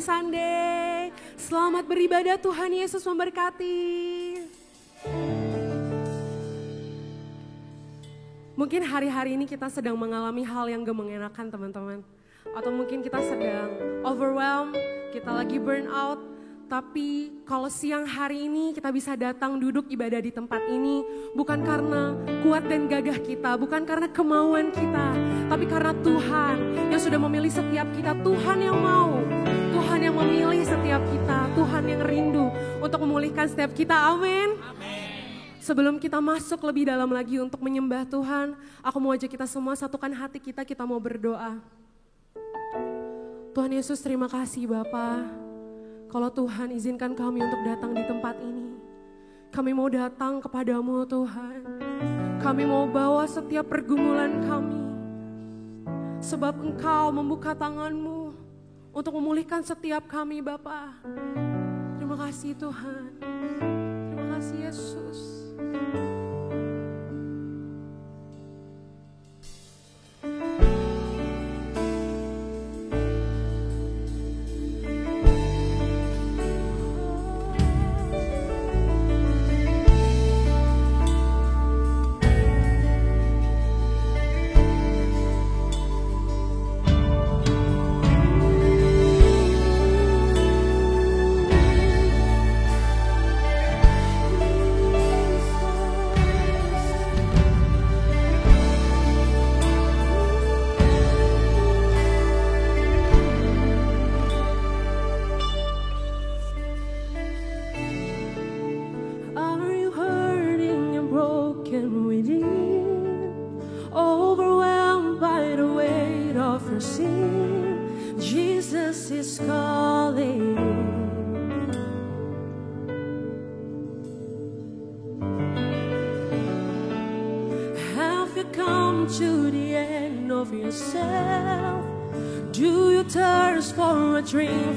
Sunday. Selamat beribadah, Tuhan Yesus memberkati. Mungkin hari-hari ini kita sedang mengalami hal yang gak mengenakan teman-teman. Atau mungkin kita sedang overwhelmed, kita lagi burn out. Tapi kalau siang hari ini kita bisa datang duduk ibadah di tempat ini bukan karena kuat dan gagah kita, bukan karena kemauan kita, tapi karena Tuhan yang sudah memilih setiap kita, Tuhan yang mau, Tuhan yang memilih setiap kita, Tuhan yang rindu untuk memulihkan setiap kita, amin. Sebelum kita masuk lebih dalam lagi untuk menyembah Tuhan, aku mau ajak kita semua satukan hati kita mau berdoa. Tuhan Yesus, terima kasih Bapa. Kalau Tuhan izinkan kami untuk datang di tempat ini, kami mau datang kepadamu Tuhan. Kami mau bawa setiap pergumulan kami, sebab Engkau membuka tangan-Mu untuk memulihkan setiap kami Bapa. Terima kasih Tuhan, terima kasih Yesus.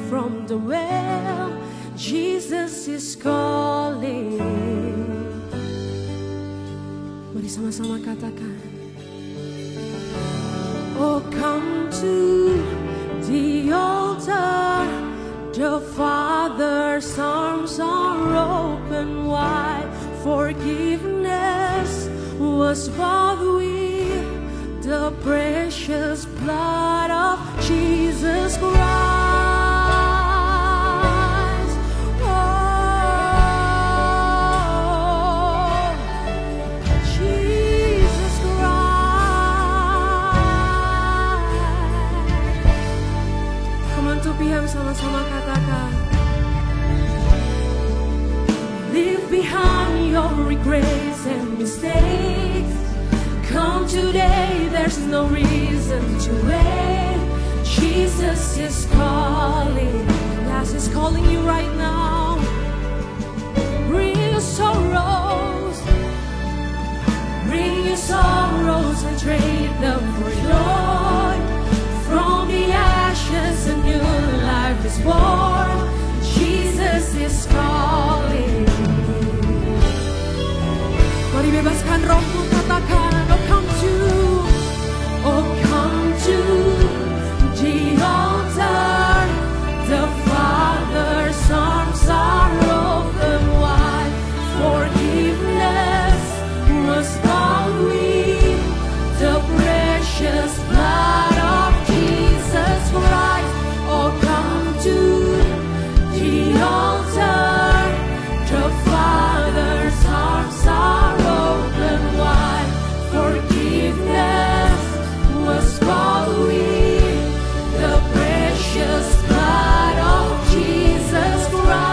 From the well, Jesus is calling. Mari sama-sama katakan. Oh, come to the altar. The Father's arms are open wide. Forgiveness was bought with the precious blood of Jesus Christ. Sama-sama katakan. Leave behind your regrets and mistakes. Come today, there's no reason to wait. Jesus is calling. Yes, He's calling you right now. Bring your sorrows. Bring your sorrows and trade them for joy. From the ashes a new life is born. Jesus is calling. Mari bebaskan rohmu, katakan, oh come to the altar. The Father's arms are open wide. Forgiveness was bought with the precious blood of Jesus Christ. Oh, come to the altar. The Father's arms are open wide. Forgiveness was bought with the precious blood of Jesus Christ.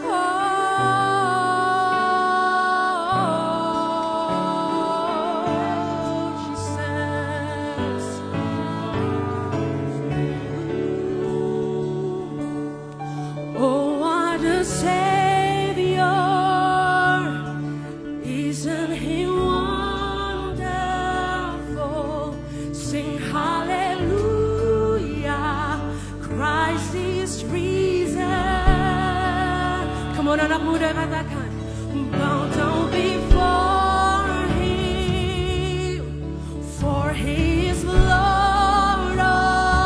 Oh, Jesus. Oh, what a Savior. Isn't He wonderful? Sing hallelujah. Christ is risen. Come on, anak muda, katakan. Bow down before Him, for He is Lord of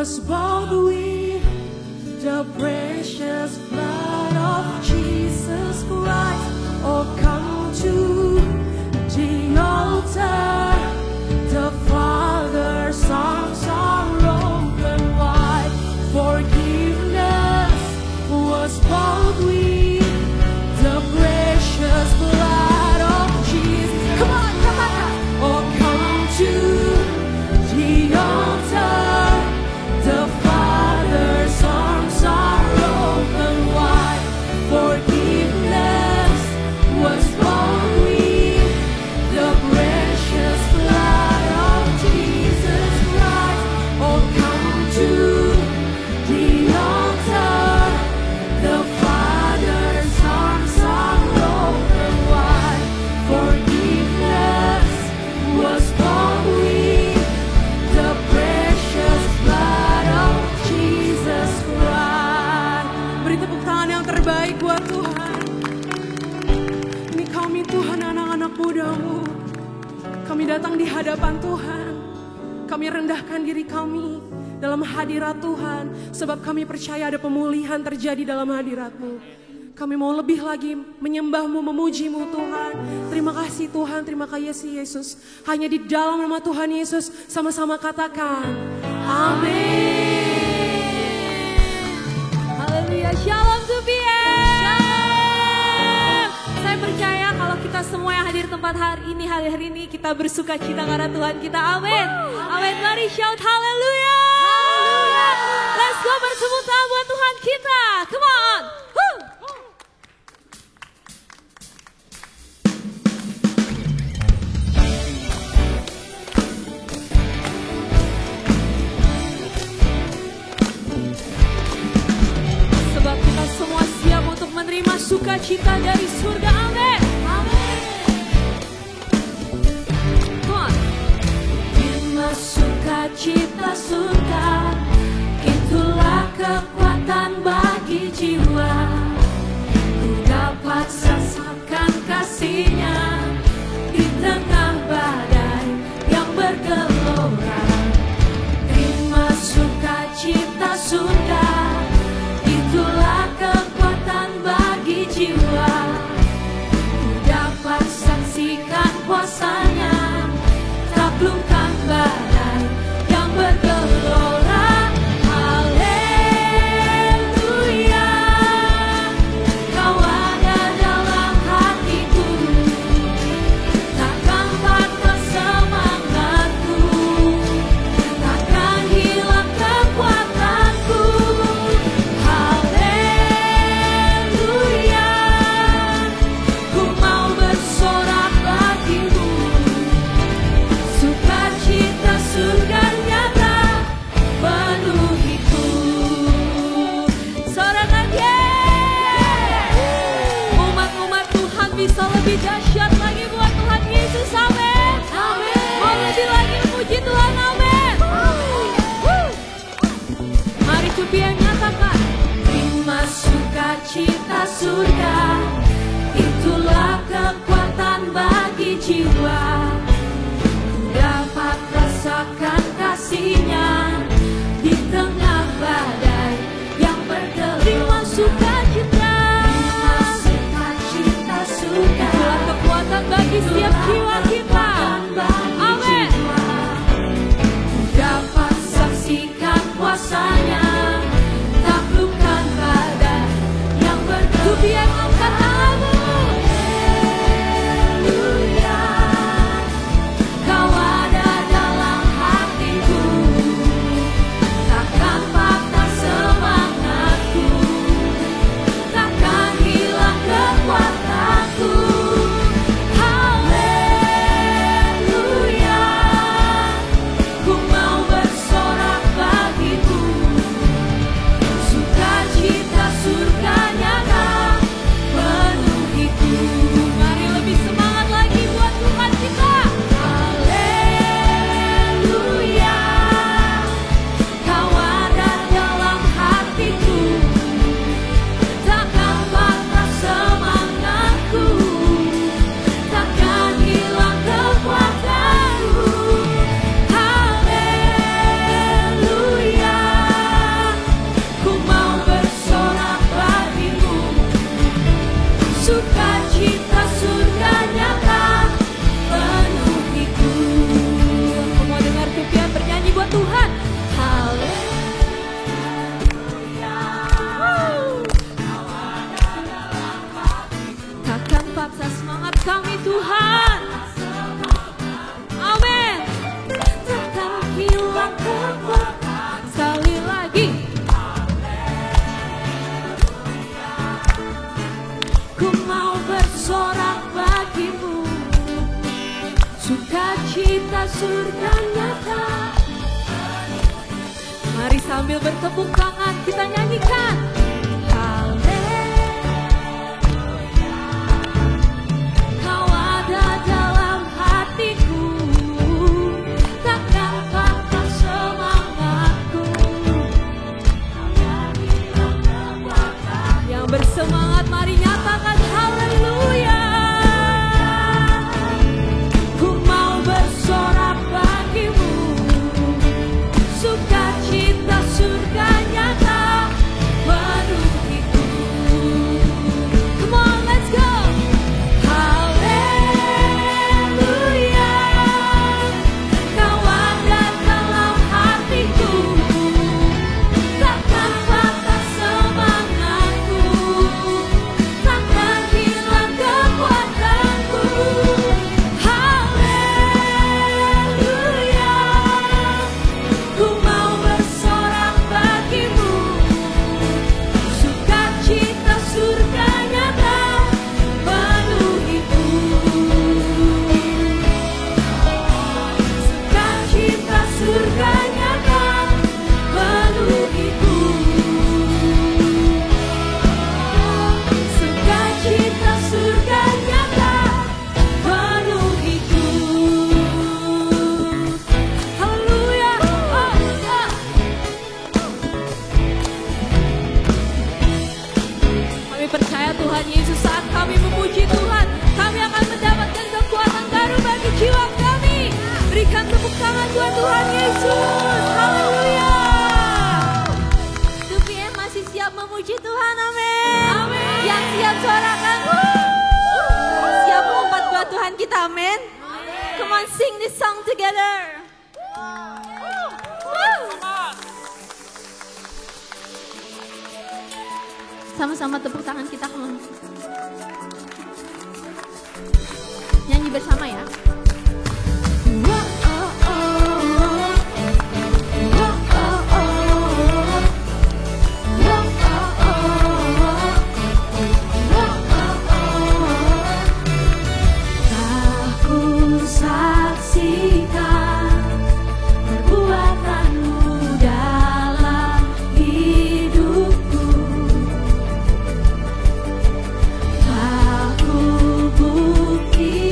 was bought with the precious blood of Jesus Christ. Oh, come to the altar, the Father's arms are open wide. Forgiveness was bought with the precious blood of Jesus. Come on, come on. Oh, come to the altar, the Father's arms are open wide. Forgiveness was bought with the precious blood of Jesus Christ. Oh, come to the altar, the Father's arms are open wide. Forgiveness was bought with the precious blood of Jesus Christ. Beri tepuk tangan yang terbaik buat Tuhan. Ini kami Tuhan, anak-anak muda-Mu. Kami datang di hadapan Tuhan. Kami rendahkan diri kami dalam hadirat Tuhan. Sebab kami percaya ada pemulihan terjadi dalam hadirat-Mu. Kami mau lebih lagi menyembah-Mu, memuji-Mu Tuhan. Terima kasih Tuhan, terima kasih Yesus. Hanya di dalam nama Tuhan Yesus sama-sama katakan amin. Haleluya, shalom Tubian. Saya percaya kalau kita semua yang hadir tempat hari ini kita bersuka cita karena Tuhan kita. Amin. Amin. Mari shout haleluya. Let's go, bertepuk tangan buat Tuhan kita. Come on. Sebab kita semua siap untuk menerima sukacita dari surga. Amin. Amin. Come on. Terima sukacita surga, itulah kekuatan bagi jiwa. Ku dapat rasakan kasih-Nya di tengah badai yang bergelora. Terima sukacita surga, itulah kekuatan bagi jiwa. Ku dapat saksikan kuasa-Nya, taklukkan badai yang bergelora. Haleluya, Kau ada dalam hatiku, takkan patah semangatku, takkan hilang kekuatanku. Haleluya, ku mau bersorak bagimu, sukacita surga nyata penuhiku. Sorangan umat-umat Tuhan bisa lebih dahsyat lagi buat Tuhan Yesus. Amin. Amin. Mau lebih lagi memuji Tuhan. Amin. Mari Tubian nyatakan, terima sukacita surga, itulah kekuatan bagi jiwa. Ku dapat rasakan kasih-Nya di tengah badai yang bergelora. Terima sukacita, sukacita surga, itulah kekuatan bagi setiap jiwa kita. Amin. Ku dapat saksikan kuasa-Nya, taklukkan badai yang bergelora. Tubian angkat tanganmu. Haleluya, sukacita surga nyata penuhiku. Aku mau dengar Tupian bernyanyi buat Tuhan. Haleluya. Takkan paksa semangat kami Tuhan. Amin. Takkan hilang kekuatan. Sekali lagi. Ku mau bersorak bagimu, sukacita surga nyata. Mari sambil bertepuk tangan kita nyanyikan. Haleluya. Kau ada dalam hatiku, takkan patah semangatku. Yang bersemangat mari nyatakan haleluya. Ku mau bersorak bagimu, sukacita surga nyata penuhiku. Come on, let's go. Haleluya. Kau ada dalam hatiku, takkan patah semangatku, takkan hilang kekuatanku. Haleluya. Ku mau bersorak bagimu, sukacita surga nyata penuhiku. Sukacita surga nyata penuhiku. Sukacita surga nyata penuhiku. Haleluya. Kami percaya Tuhan Yesus, saat kami memuji Tuhan, kami akan mendapatkan kekuatan baru bagi jiwa kami. Berikan tepuk tangan buat Tuhan Yesus. Haleluya. Tupian masih siap memuji Tuhan, amin. Amin. Yang siap suarakan. Siap lompat buat Tuhan kita, amin. Come on, sing this song together. Sama-sama tepuk tangan kita, come on. Nyanyi bersama ya. Aku saksikan perbuatanmu dalam hidupku. Aku buktikan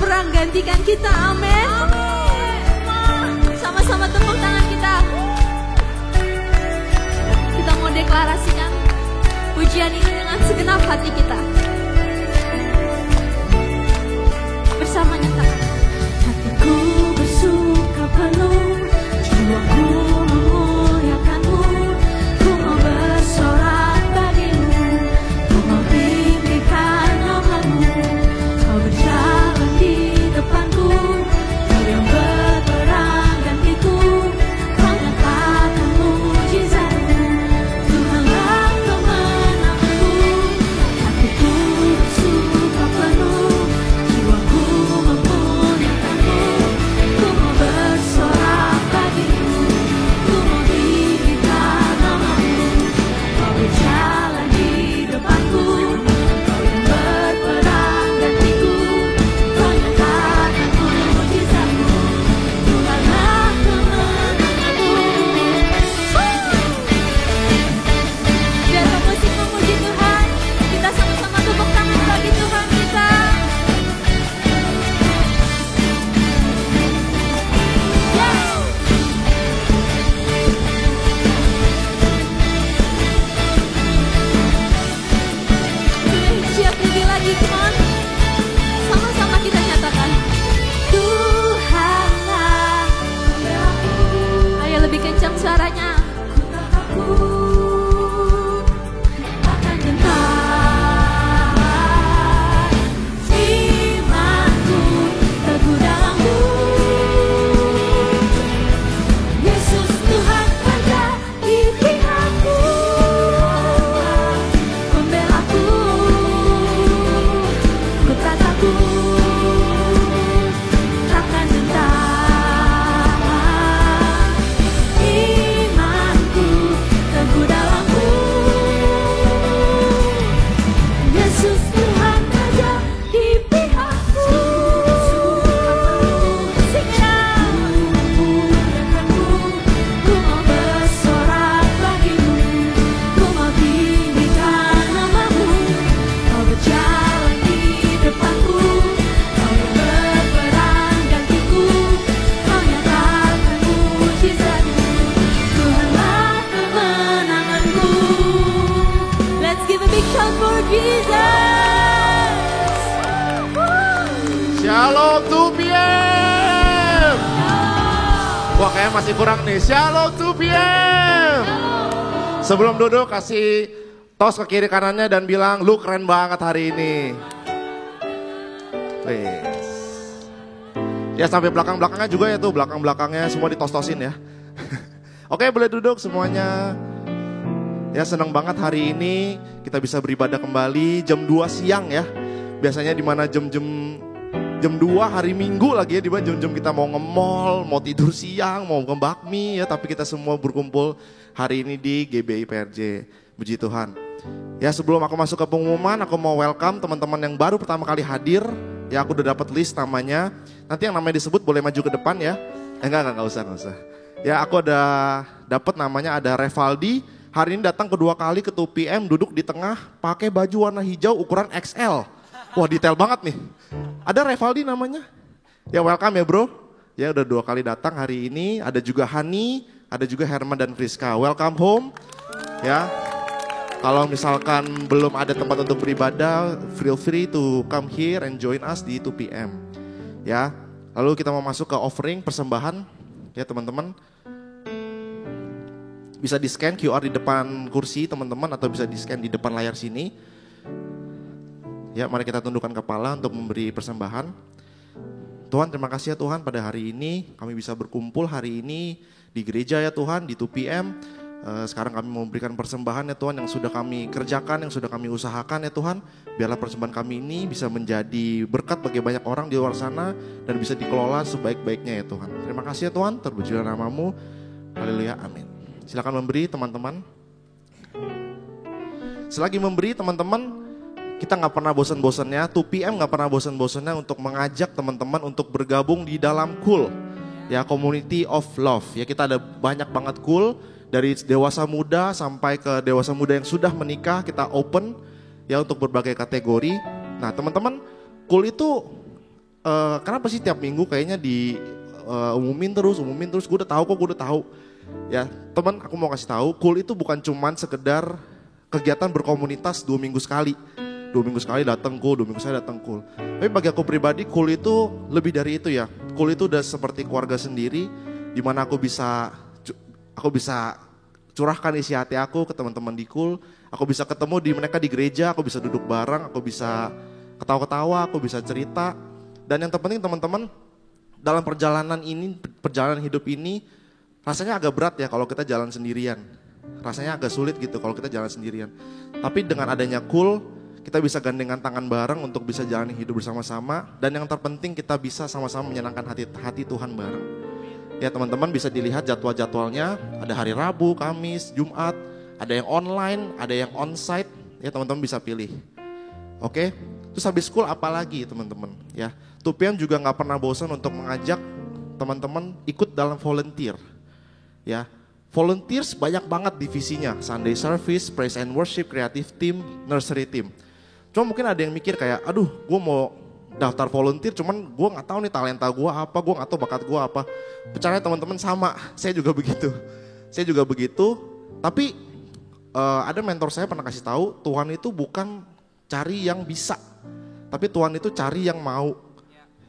berperang gantikan kita. Amin. Sama-sama tepuk tangan kita. Kita mau deklarasikan pujian ini dengan segenap hati kita. Bersama nyatakan, hatiku bersuka penuh, jiwaku memuliakanmu, ku mau bersorak bagimu, ku mau tinggikan namamu. Kau berjalan di depanku, kau yang berperang gantiku, kau nyatakan mujizatmu, Tuhanlah kemenanganku. Hatiku bersuka penuh, jiwaku memuliakanmu, ku mau bersorak bagimu, ku mau tinggikan namamu. Kau berjalan di depanku, kau yang berperang gantiku, kau nyatakan mujizatmu, Tuhanlah kemenanganku. Biar musik memuji Tuhan, kita sama-sama tepuk tangan bagi Tuhan kita. Siap lebih lagi, come on. Sama-sama kita nyatakan, Tuhanlah pembelaku. Ayo lebih kencang suaranya. Ku tak takut akan gentar, imanku teguh dalam-Mu. Yesus Tuhan ada di pihakku, pembelaku. Ku tak takut akan gentar, imanku teguh dalam-Mu. Yesus Tuhan ada di pihakku. Sing it out. Ku mau bersorak bagimu, ku mau tinggikan namamu. Kau berjalan di depanku, kau yang berperang gantiku, kau nyatakan mujizatmu, Tuhanlah kemenanganku. Let's give a big shout for Jesus. Shalom 2PM. Wah, kayaknya masih kurang nih. Shalom 2PM. Sebelum duduk kasih tos ke kiri kanannya dan bilang, lu keren banget hari ini. Wes. Ya sampai belakang-belakangnya juga ya tuh, belakang-belakangnya semua ditos-tosin ya. Oke, boleh duduk semuanya. Ya senang banget hari ini kita bisa beribadah kembali jam 2 siang ya. Biasanya di mana jam 2 hari Minggu lagi ya, di mana jam-jam kita mau nge-mall, mau tidur siang, mau ngebakmi ya, tapi kita semua berkumpul hari ini di GBI PRJ. Puji Tuhan. Ya sebelum aku masuk ke pengumuman, aku mau welcome teman-teman yang baru pertama kali hadir. Ya aku udah dapat list namanya. Nanti yang namanya disebut boleh maju ke depan ya. Enggak usah. Ya aku ada dapat namanya, ada Revaldi. Hari ini datang kedua kali ke 2PM, duduk di tengah, pakai baju warna hijau ukuran XL. Wah detail banget nih. Ada Revaldi namanya. Ya welcome ya bro. Ya udah 2 kali datang hari ini. Ada juga Hani, ada juga Herman dan Friska. Welcome home. Ya. Kalau misalkan belum ada tempat untuk beribadah, feel free to come here and join us di 2PM. Ya. Lalu kita mau masuk ke offering persembahan. Ya teman-teman. Bisa di-scan QR di depan kursi teman-teman, atau bisa di-scan di depan layar sini. Ya, mari kita tundukkan kepala untuk memberi persembahan. Tuhan, terima kasih ya Tuhan, pada hari ini kami bisa berkumpul hari ini di gereja ya Tuhan, di 2PM. Sekarang kami memberikan persembahan ya Tuhan yang sudah kami kerjakan, yang sudah kami usahakan ya Tuhan. Biarlah persembahan kami ini bisa menjadi berkat bagi banyak orang di luar sana dan bisa dikelola sebaik-baiknya ya Tuhan. Terima kasih ya Tuhan, terpujilah namamu. Haleluya, amin. Silakan memberi teman-teman. Selagi memberi teman-teman, kita gak pernah bosan-bosannya, 2PM gak pernah bosan-bosannya untuk mengajak teman-teman untuk bergabung di dalam Cool. Ya, Community of Love. Ya, kita ada banyak banget Cool, dari dewasa muda sampai ke dewasa muda yang sudah menikah, kita open ya untuk berbagai kategori. Nah teman-teman, Cool itu kenapa sih tiap minggu kayaknya di umumin terus, gue udah tahu. Ya, teman, aku mau kasih tahu, cool itu bukan cuman sekedar kegiatan berkomunitas 2 minggu sekali. 2 minggu sekali datang cool, 2 minggu sekali datang cool. Tapi bagi aku pribadi, cool itu lebih dari itu ya. Cool itu udah seperti keluarga sendiri, di mana aku bisa curahkan isi hati aku ke teman-teman di cool. Aku bisa ketemu di mereka di gereja, aku bisa duduk bareng, aku bisa ketawa-ketawa, aku bisa cerita. Dan yang terpenting teman-teman, dalam perjalanan hidup ini, rasanya agak berat ya kalau kita jalan sendirian. Rasanya agak sulit gitu kalau kita jalan sendirian. Tapi dengan adanya cool, kita bisa gandengan tangan bareng untuk bisa jalani hidup bersama-sama. Dan yang terpenting kita bisa sama-sama menyenangkan hati Tuhan bareng. Ya teman-teman bisa dilihat jadwal-jadwalnya, ada hari Rabu, Kamis, Jumat, ada yang online, ada yang onsite, ya teman-teman bisa pilih. Oke, terus habis school apa lagi teman-teman? Ya, 2PM juga nggak pernah bosan untuk mengajak teman-teman ikut dalam volunteer. Ya, volunteers banyak banget divisinya, Sunday Service, Praise and Worship, Creative Team, Nursery Team. Cuma mungkin ada yang mikir kayak, aduh gue mau daftar volunteer cuman gue gak tahu nih talenta gue apa, gue gak tahu bakat gue apa. Percaya teman-teman sama, saya juga begitu. Tapi ada mentor saya pernah kasih tahu, Tuhan itu bukan cari yang bisa, tapi Tuhan itu cari yang mau.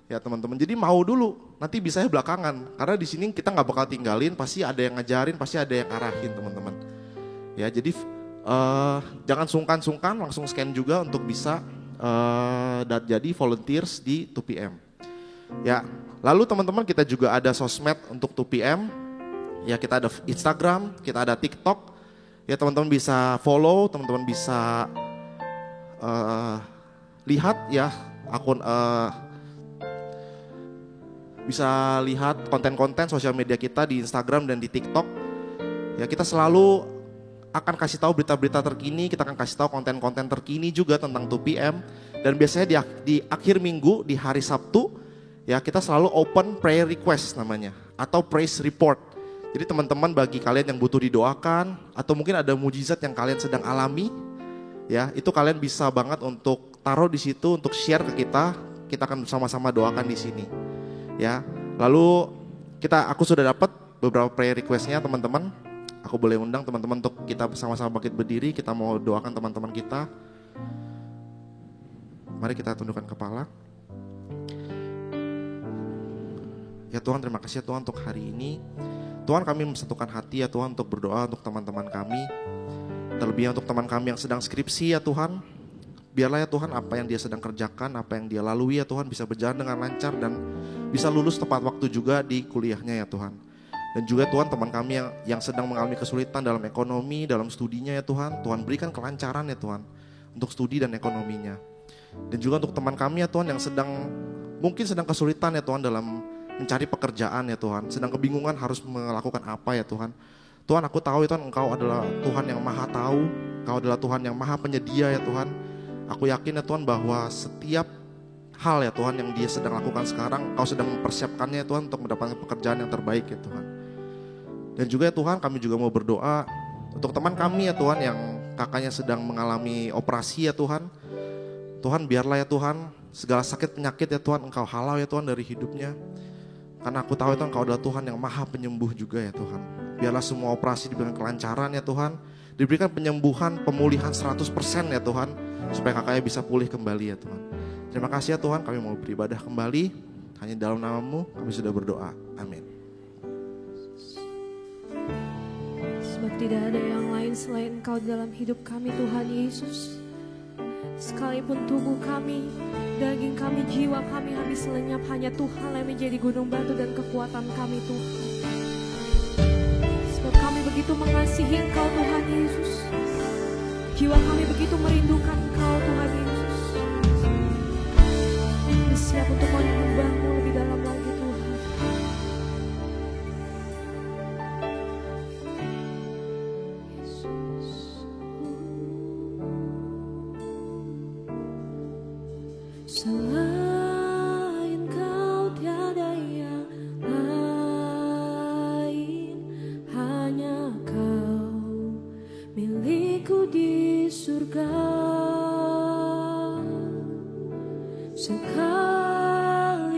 Ya teman-teman, jadi mau dulu, nanti bisanya belakangan. Karena di sini kita gak bakal tinggalin, pasti ada yang ngajarin, pasti ada yang arahin teman-teman. Ya jadi jangan sungkan-sungkan, langsung scan juga untuk bisa dan jadi volunteers di 2PM. Ya, lalu teman-teman kita juga ada sosmed untuk 2PM. Ya, kita ada Instagram, kita ada TikTok. Ya, teman-teman bisa follow, teman-teman bisa lihat ya akun bisa lihat konten-konten sosial media kita di Instagram dan di TikTok. Ya, kita selalu akan kasih tahu berita-berita terkini, kita akan kasih tahu konten-konten terkini juga tentang 2PM. Dan biasanya di akhir minggu, di hari Sabtu, ya kita selalu open prayer request namanya, atau praise report. Jadi teman-teman bagi kalian yang butuh didoakan, atau mungkin ada mujizat yang kalian sedang alami, ya itu kalian bisa banget untuk taruh di situ, untuk share ke kita akan sama-sama doakan di sini. Ya, lalu aku sudah dapat beberapa prayer requestnya teman-teman. Aku boleh undang teman-teman untuk kita bersama-sama bangkit berdiri, kita mau doakan teman-teman kita. Mari kita tundukkan kepala. Ya Tuhan, terima kasih ya Tuhan untuk hari ini. Tuhan, kami mensatukan hati ya Tuhan untuk berdoa untuk teman-teman kami. Terlebih untuk teman kami yang sedang skripsi ya Tuhan. Biarlah ya Tuhan apa yang dia sedang kerjakan, apa yang dia lalui ya Tuhan bisa berjalan dengan lancar dan bisa lulus tepat waktu juga di kuliahnya ya Tuhan. Dan juga Tuhan teman kami yang sedang mengalami kesulitan dalam ekonomi, dalam studinya ya Tuhan. Tuhan berikan kelancaran ya Tuhan untuk studi dan ekonominya. Dan juga untuk teman kami ya Tuhan yang mungkin sedang kesulitan ya Tuhan dalam mencari pekerjaan ya Tuhan. Sedang kebingungan harus melakukan apa ya Tuhan. Tuhan, aku tahu ya Tuhan Engkau adalah Tuhan yang maha tahu. Engkau adalah Tuhan yang maha penyedia ya Tuhan. Aku yakin ya Tuhan bahwa setiap hal ya Tuhan yang dia sedang lakukan sekarang, Engkau sedang mempersiapkannya ya Tuhan untuk mendapatkan pekerjaan yang terbaik ya Tuhan. Dan juga ya Tuhan, kami juga mau berdoa untuk teman kami ya Tuhan yang kakaknya sedang mengalami operasi ya Tuhan. Tuhan, biarlah ya Tuhan segala sakit penyakit ya Tuhan Engkau halau ya Tuhan dari hidupnya. Karena aku tahu ya Tuhan Engkau adalah Tuhan yang maha penyembuh juga ya Tuhan. Biarlah semua operasi diberikan kelancaran ya Tuhan. Diberikan penyembuhan, pemulihan 100% ya Tuhan. Supaya kakaknya bisa pulih kembali ya Tuhan. Terima kasih ya Tuhan, kami mau beribadah kembali. Hanya dalam nama-Mu kami sudah berdoa. Amin. Sebab tidak ada yang lain selain Engkau dalam hidup kami Tuhan Yesus. Sekalipun tubuh kami, daging kami, jiwa kami habis lenyap, hanya Tuhan yang menjadi gunung batu dan kekuatan kami Tuhan. Sebab kami begitu mengasihi Engkau Tuhan Yesus. Jiwa kami begitu merindukan Engkau Tuhan Yesus. Kami siap untuk menyembah-Mu lebih dalam lagi Tuhan. Selain Kau tiada yang lain, hanya Kau milikku di surga. Sekali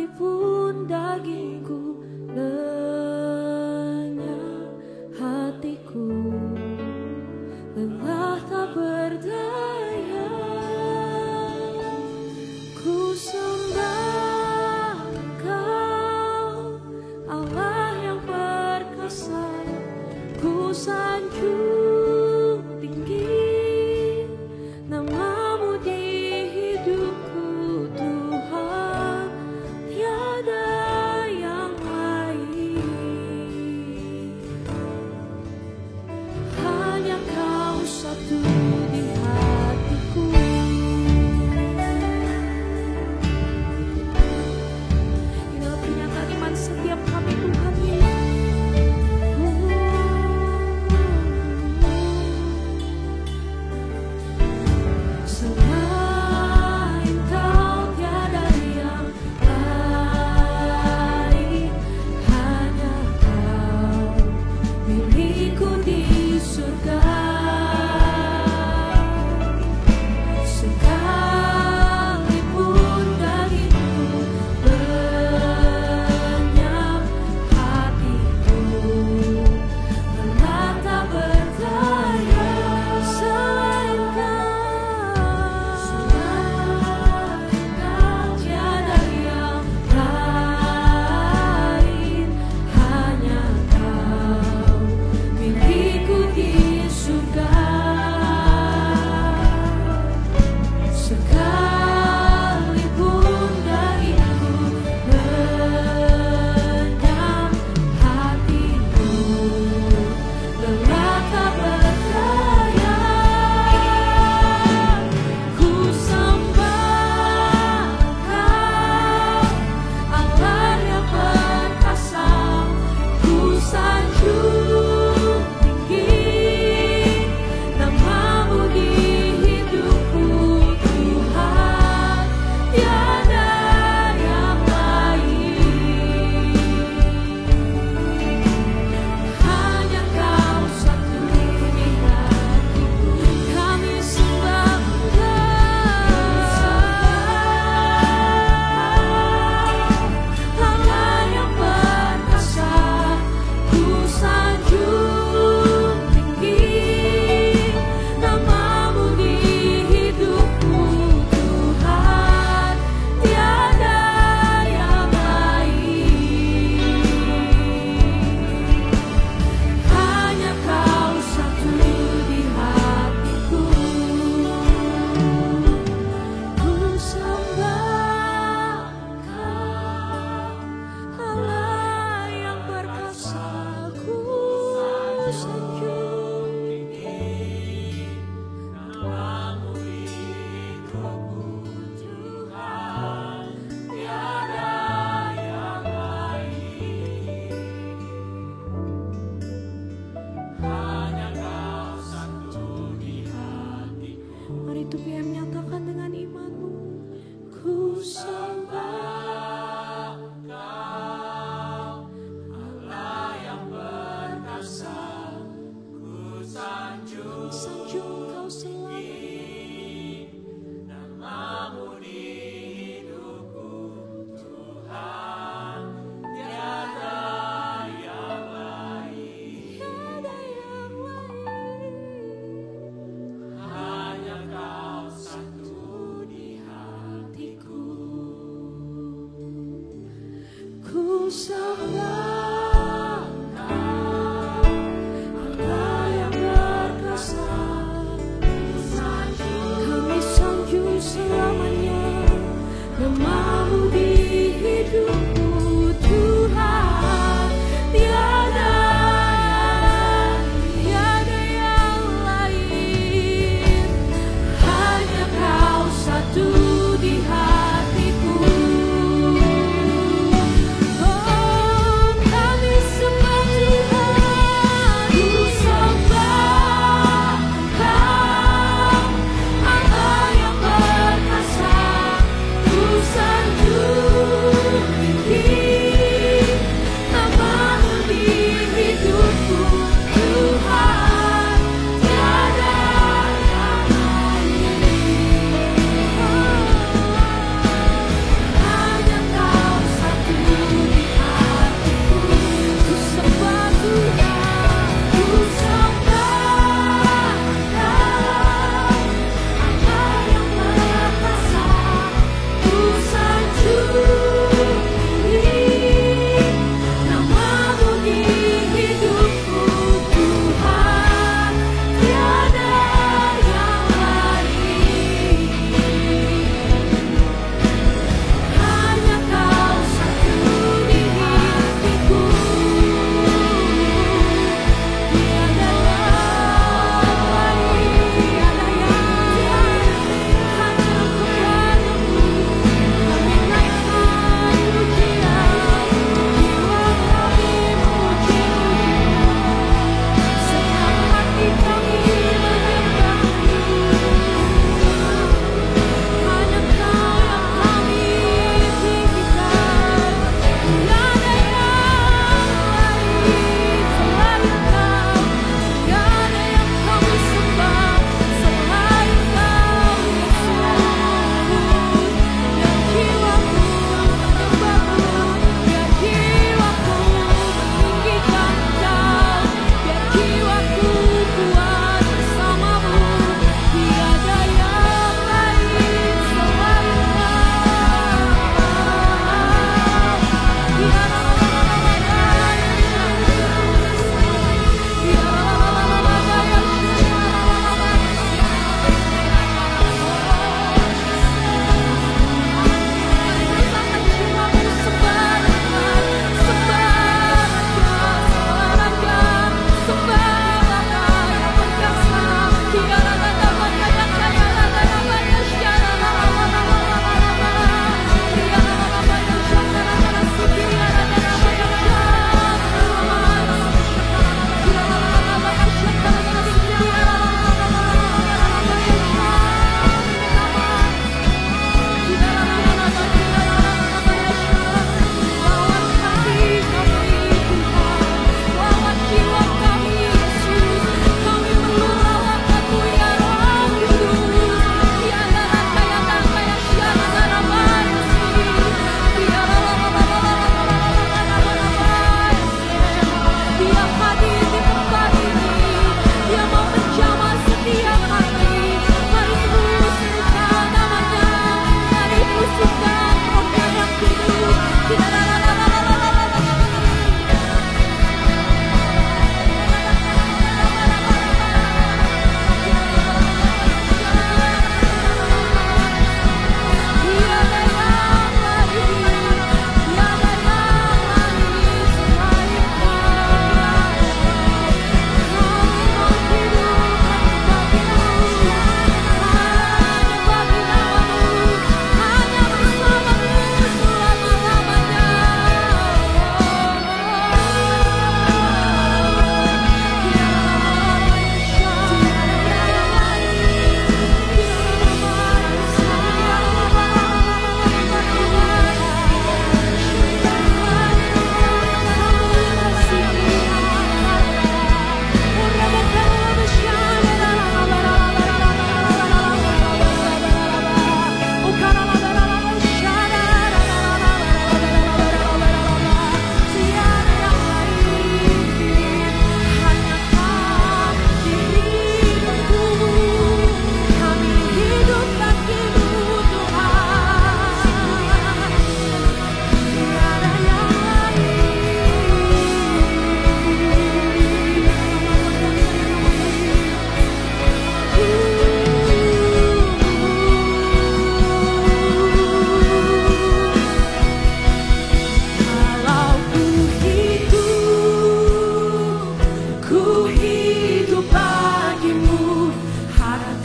Kau selamanya. Ku sembah Engkau, Allah yang berkuasa. Kami sanjung selamanya nama-Mu di hidupku, Tuhan. Tiada yang lain, hanya Kau satu di hatiku. Oh,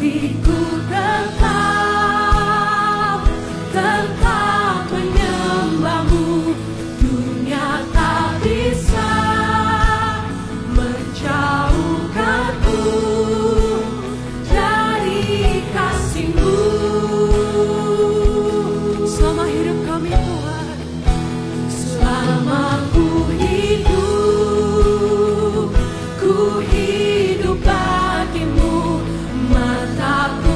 hatiku tetap menyembahmu. Dunia tak bisa menjauhkanku dari kasih-Mu. Selama hidup kami Tuhan, selama ku hidup bagimu. Mataku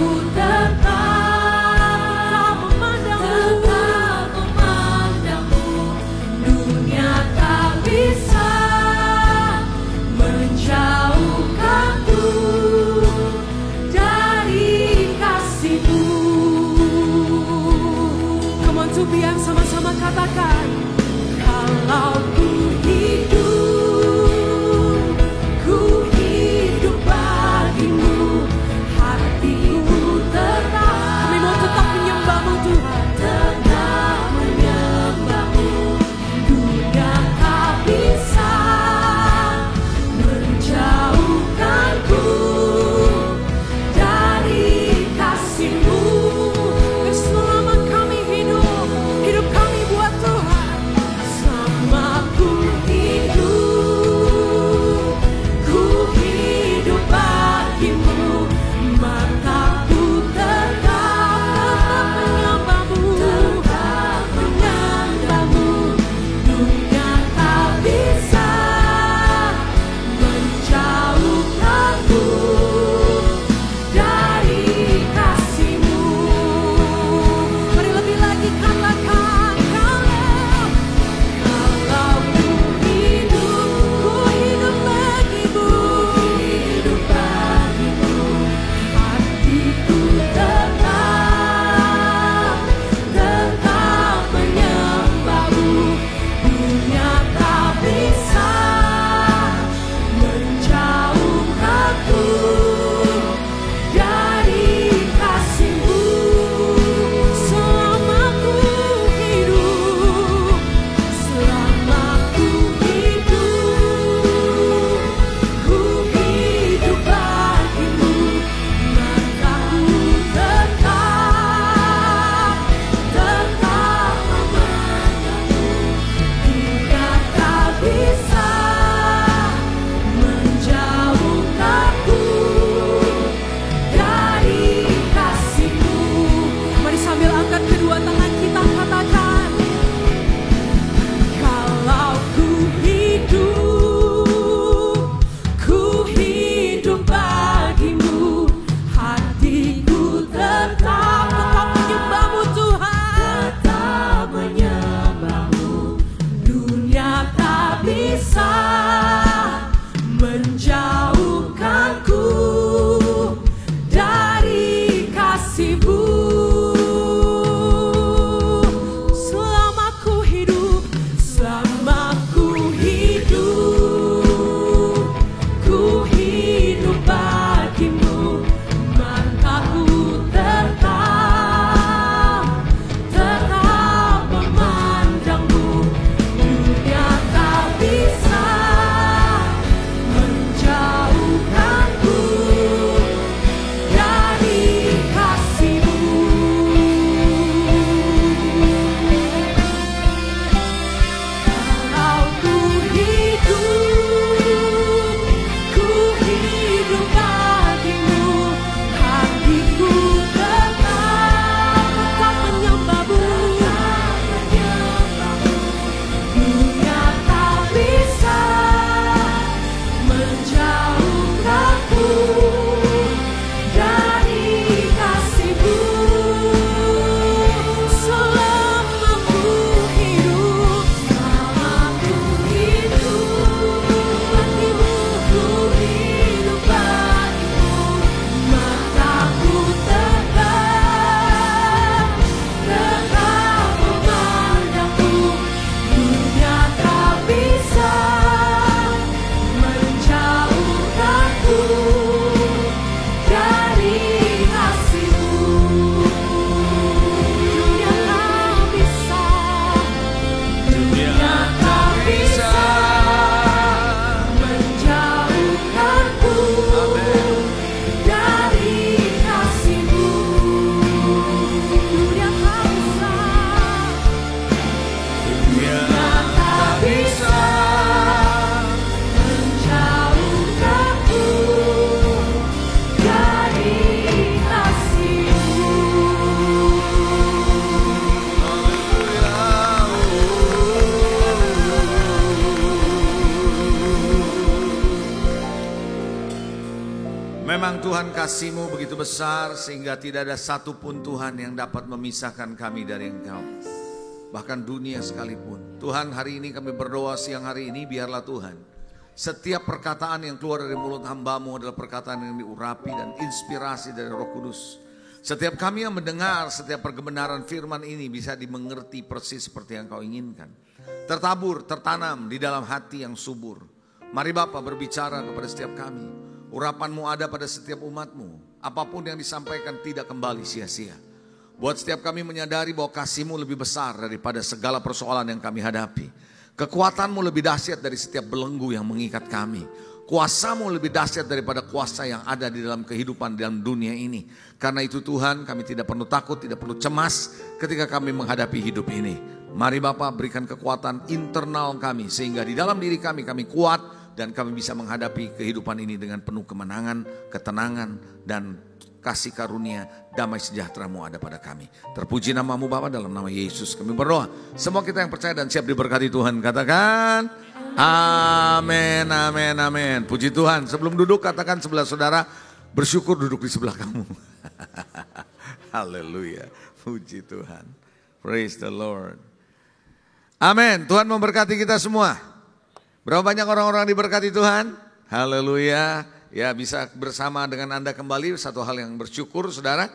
Memang Tuhan kasih-Mu begitu besar sehingga tidak ada satupun Tuhan yang dapat memisahkan kami dari Engkau. Bahkan dunia sekalipun. Tuhan, hari ini kami berdoa siang hari ini, biarlah Tuhan, setiap perkataan yang keluar dari mulut hamba-Mu adalah perkataan yang diurapi dan inspirasi dari Roh Kudus. Setiap kami yang mendengar, setiap kebenaran firman ini bisa dimengerti persis seperti yang Kau inginkan. Tertabur, tertanam di dalam hati yang subur. Mari Bapa berbicara kepada setiap kami. Urapan-Mu ada pada setiap umat-Mu. Apapun yang disampaikan tidak kembali sia-sia. Buat setiap kami menyadari bahwa kasih-Mu lebih besar daripada segala persoalan yang kami hadapi. Kekuatan-Mu lebih dahsyat dari setiap belenggu yang mengikat kami. Kuasa-Mu lebih dahsyat daripada kuasa yang ada di dalam kehidupan dalam dunia ini. Karena itu Tuhan, kami tidak perlu takut, tidak perlu cemas ketika kami menghadapi hidup ini. Mari Bapa berikan kekuatan internal kami sehingga di dalam diri kami kuat dan kami bisa menghadapi kehidupan ini dengan penuh kemenangan, ketenangan dan kasih karunia, damai sejahtera-Mu ada pada kami. Terpuji nama-Mu Bapa, dalam nama Yesus kami berdoa. Semua kita yang percaya dan siap diberkati Tuhan katakan amin, amin, amin. Puji Tuhan. Sebelum duduk katakan sebelah saudara, bersyukur duduk di sebelah kamu. Haleluya. Puji Tuhan. Praise the Lord. Amin. Tuhan memberkati kita semua. Berapa banyak orang-orang diberkati Tuhan? Haleluya. Ya, bisa bersama dengan Anda kembali, satu hal yang bersyukur saudara.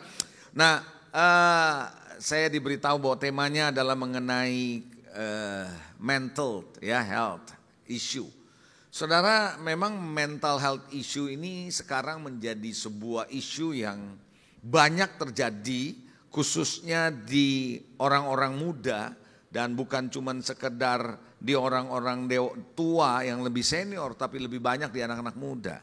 Nah, saya diberitahu bahwa temanya adalah mengenai mental health issue. Saudara, memang mental health issue ini sekarang menjadi sebuah isu yang banyak terjadi, khususnya di orang-orang muda dan bukan cuma sekedar di orang-orang tua yang lebih senior, tapi lebih banyak di anak-anak muda.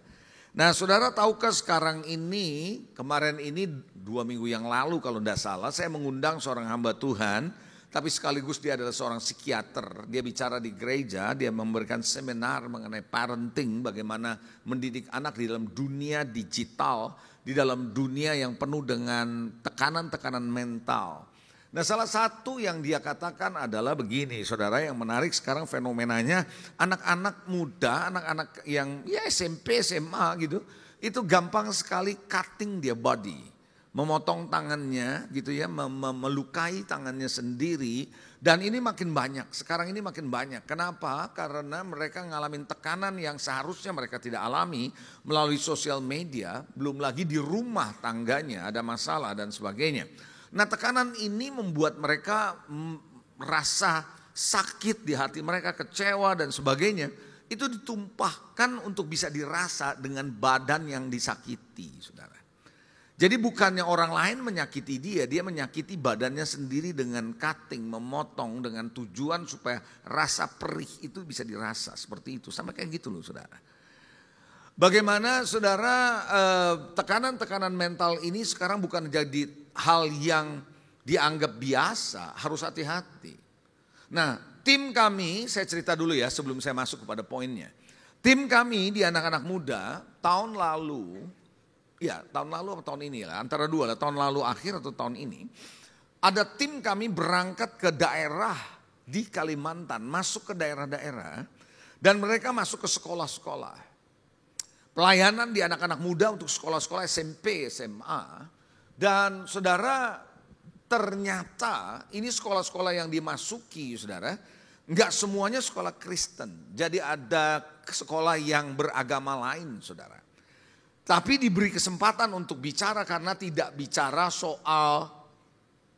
Nah saudara, tahukah sekarang ini, kemarin ini 2 minggu yang lalu kalau tidak salah, saya mengundang seorang hamba Tuhan, tapi sekaligus dia adalah seorang psikiater. Dia bicara di gereja, dia memberikan seminar mengenai parenting, bagaimana mendidik anak di dalam dunia digital, di dalam dunia yang penuh dengan tekanan-tekanan mental. Nah salah satu yang dia katakan adalah begini saudara, yang menarik sekarang fenomenanya anak-anak muda, anak-anak yang ya SMP, SMA gitu, itu gampang sekali cutting their body, memotong tangannya gitu ya, melukai tangannya sendiri, dan ini makin banyak, sekarang ini makin banyak. Kenapa? Karena mereka ngalamin tekanan yang seharusnya mereka tidak alami melalui sosial media, belum lagi di rumah tangganya ada masalah dan sebagainya. Nah tekanan ini membuat mereka rasa sakit di hati mereka, kecewa dan sebagainya. Itu ditumpahkan untuk bisa dirasa dengan badan yang disakiti, saudara. Jadi bukannya orang lain menyakiti dia menyakiti badannya sendiri dengan cutting, memotong dengan tujuan supaya rasa perih itu bisa dirasa seperti itu. Sampai kayak gitu loh saudara. Bagaimana saudara, tekanan-tekanan mental ini sekarang bukan jadi hal yang dianggap biasa, harus hati-hati. Nah, tim kami, saya cerita dulu ya sebelum saya masuk kepada poinnya. Tim kami di anak-anak muda tahun lalu atau tahun ini lah, antara dua lah, tahun lalu akhir atau tahun ini, ada tim kami berangkat ke daerah di Kalimantan, masuk ke daerah-daerah, dan mereka masuk ke sekolah-sekolah. Pelayanan di anak-anak muda untuk sekolah-sekolah SMP, SMA. Dan saudara, ternyata ini sekolah-sekolah yang dimasuki saudara, enggak semuanya sekolah Kristen. Jadi ada sekolah yang beragama lain saudara. Tapi diberi kesempatan untuk bicara karena tidak bicara soal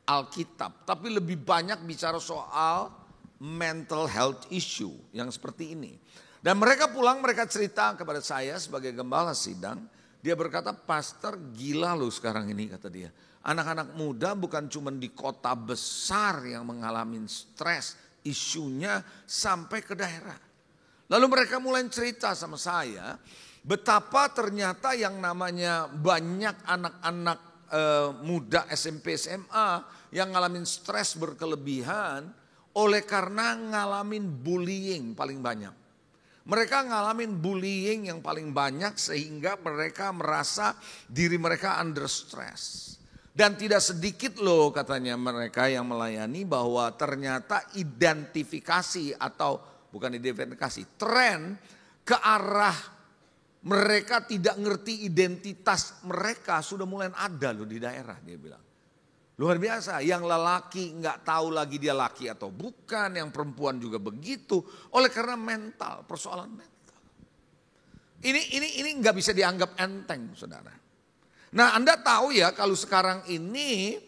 Alkitab. Tapi lebih banyak bicara soal mental health issue yang seperti ini. Dan mereka pulang, mereka cerita kepada saya sebagai gembala sidang. Dia berkata, pastor gila loh sekarang ini, kata dia. Anak-anak muda bukan cuma di kota besar yang mengalami stres, isunya sampai ke daerah. Lalu mereka mulai cerita sama saya, betapa ternyata yang namanya banyak anak-anak muda SMP, SMA yang ngalamin stres berkelebihan oleh karena ngalamin bullying paling banyak. Mereka ngalamin bullying yang paling banyak sehingga mereka merasa diri mereka under stress. Dan tidak sedikit loh katanya mereka yang melayani bahwa ternyata identifikasi atau bukan identifikasi, tren ke arah mereka tidak ngerti identitas mereka sudah mulai ada loh di daerah, dia bilang. Luar biasa, yang lelaki nggak tahu lagi dia laki atau bukan, yang perempuan juga begitu. Oleh karena mental, persoalan mental. Ini nggak bisa dianggap enteng, saudara. Nah, Anda tahu ya kalau sekarang ini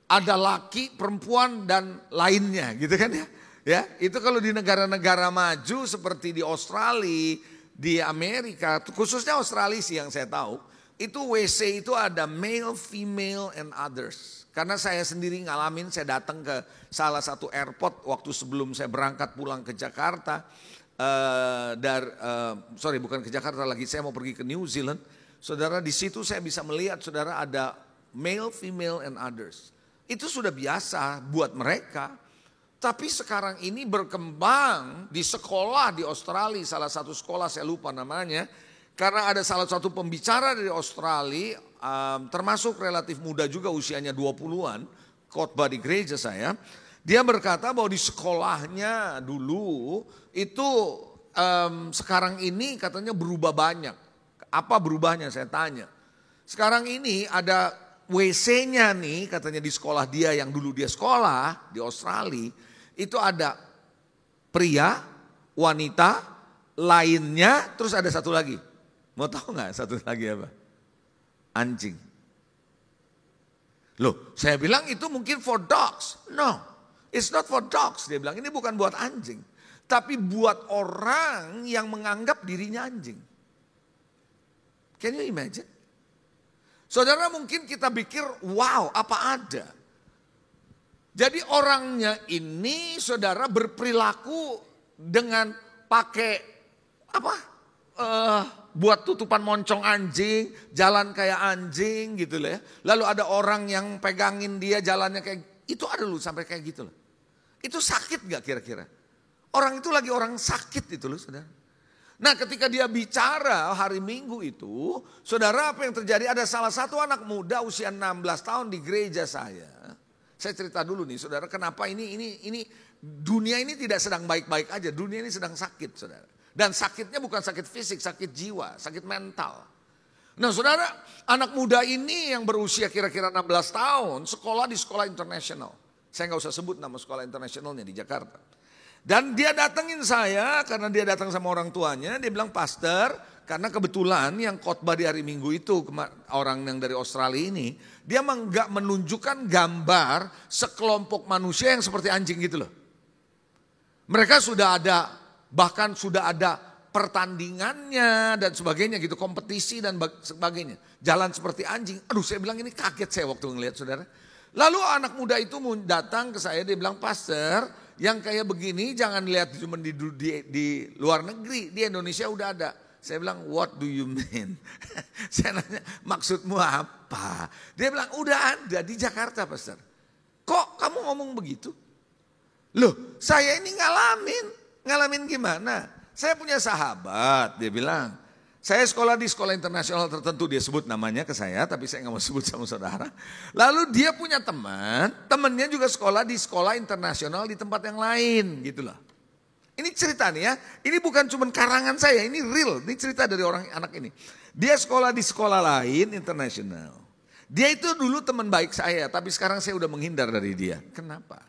ada laki, perempuan dan lainnya, gitu kan ya? Ya, itu kalau di negara-negara maju seperti di Australia, di Amerika, khususnya Australia sih yang saya tahu, itu WC itu ada male, female, and others. Karena saya sendiri ngalamin, saya datang ke salah satu airport waktu sebelum saya berangkat pulang ke Jakarta. Bukan ke Jakarta lagi, saya mau pergi ke New Zealand. Saudara, di situ saya bisa melihat, saudara, ada male, female, and others. Itu sudah biasa buat mereka. Tapi sekarang ini berkembang di sekolah di Australia, salah satu sekolah saya lupa namanya. Karena ada salah satu pembicara dari Australia, termasuk relatif muda juga usianya 20-an, khotbah di gereja saya. Dia berkata bahwa di sekolahnya dulu itu sekarang ini katanya berubah banyak. Apa berubahnya saya tanya. Sekarang ini ada WC-nya nih katanya di sekolah dia yang dulu dia sekolah di Australia. Itu ada pria, wanita, lainnya, terus ada satu lagi. Mau tahu gak satu lagi apa? Anjing. Loh, saya bilang itu mungkin for dogs. No, it's not for dogs. Dia bilang ini bukan buat anjing. Tapi buat orang yang menganggap dirinya anjing. Can you imagine? Saudara, mungkin kita pikir, wow, apa ada? Jadi orangnya ini, saudara, berperilaku dengan pakai apa? Buat tutupan moncong anjing, jalan kayak anjing gitu loh ya. Lalu ada orang yang pegangin dia jalannya kayak, itu ada loh sampai kayak gitu loh. Itu sakit gak kira-kira? Orang itu lagi orang sakit itu loh, saudara. Nah, ketika dia bicara hari Minggu itu, saudara, apa yang terjadi? Ada salah satu anak muda usia 16 tahun di gereja saya. Saya cerita dulu nih, saudara, kenapa ini dunia ini tidak sedang baik-baik aja, dunia ini sedang sakit, saudara. Dan sakitnya bukan sakit fisik, sakit jiwa, sakit mental. Nah, saudara, anak muda ini yang berusia kira-kira 16 tahun, sekolah di sekolah internasional. Saya nggak usah sebut nama sekolah internasionalnya di Jakarta. Dan dia datengin saya karena dia datang sama orang tuanya. Dia bilang, pastor, karena kebetulan yang khotbah di hari Minggu itu orang yang dari Australia ini, dia nggak menunjukkan gambar sekelompok manusia yang seperti anjing gitu loh. Mereka sudah ada, bahkan sudah ada pertandingannya dan sebagainya gitu, kompetisi dan sebagainya. Jalan seperti anjing. Aduh, saya bilang ini kaget saya waktu ngelihat, saudara. Lalu anak muda itu datang ke saya, dia bilang, pastor, yang kayak begini jangan lihat cuma di luar negeri, di Indonesia udah ada. Saya bilang, what do you mean? Saya nanya, maksudmu apa? Dia bilang, udah ada di Jakarta, pastor. Kok kamu ngomong begitu? Loh, saya ini ngalamin gimana? Saya punya sahabat, dia bilang, saya sekolah di sekolah internasional tertentu, dia sebut namanya ke saya, tapi saya nggak mau sebut sama saudara. Lalu dia punya temannya juga sekolah di sekolah internasional di tempat yang lain, gitu loh. Ini cerita nih ya, ini bukan cuma karangan saya, ini real, ini cerita dari anak ini. Dia sekolah di sekolah lain internasional. Dia itu dulu teman baik saya, tapi sekarang saya udah menghindar dari dia. Kenapa?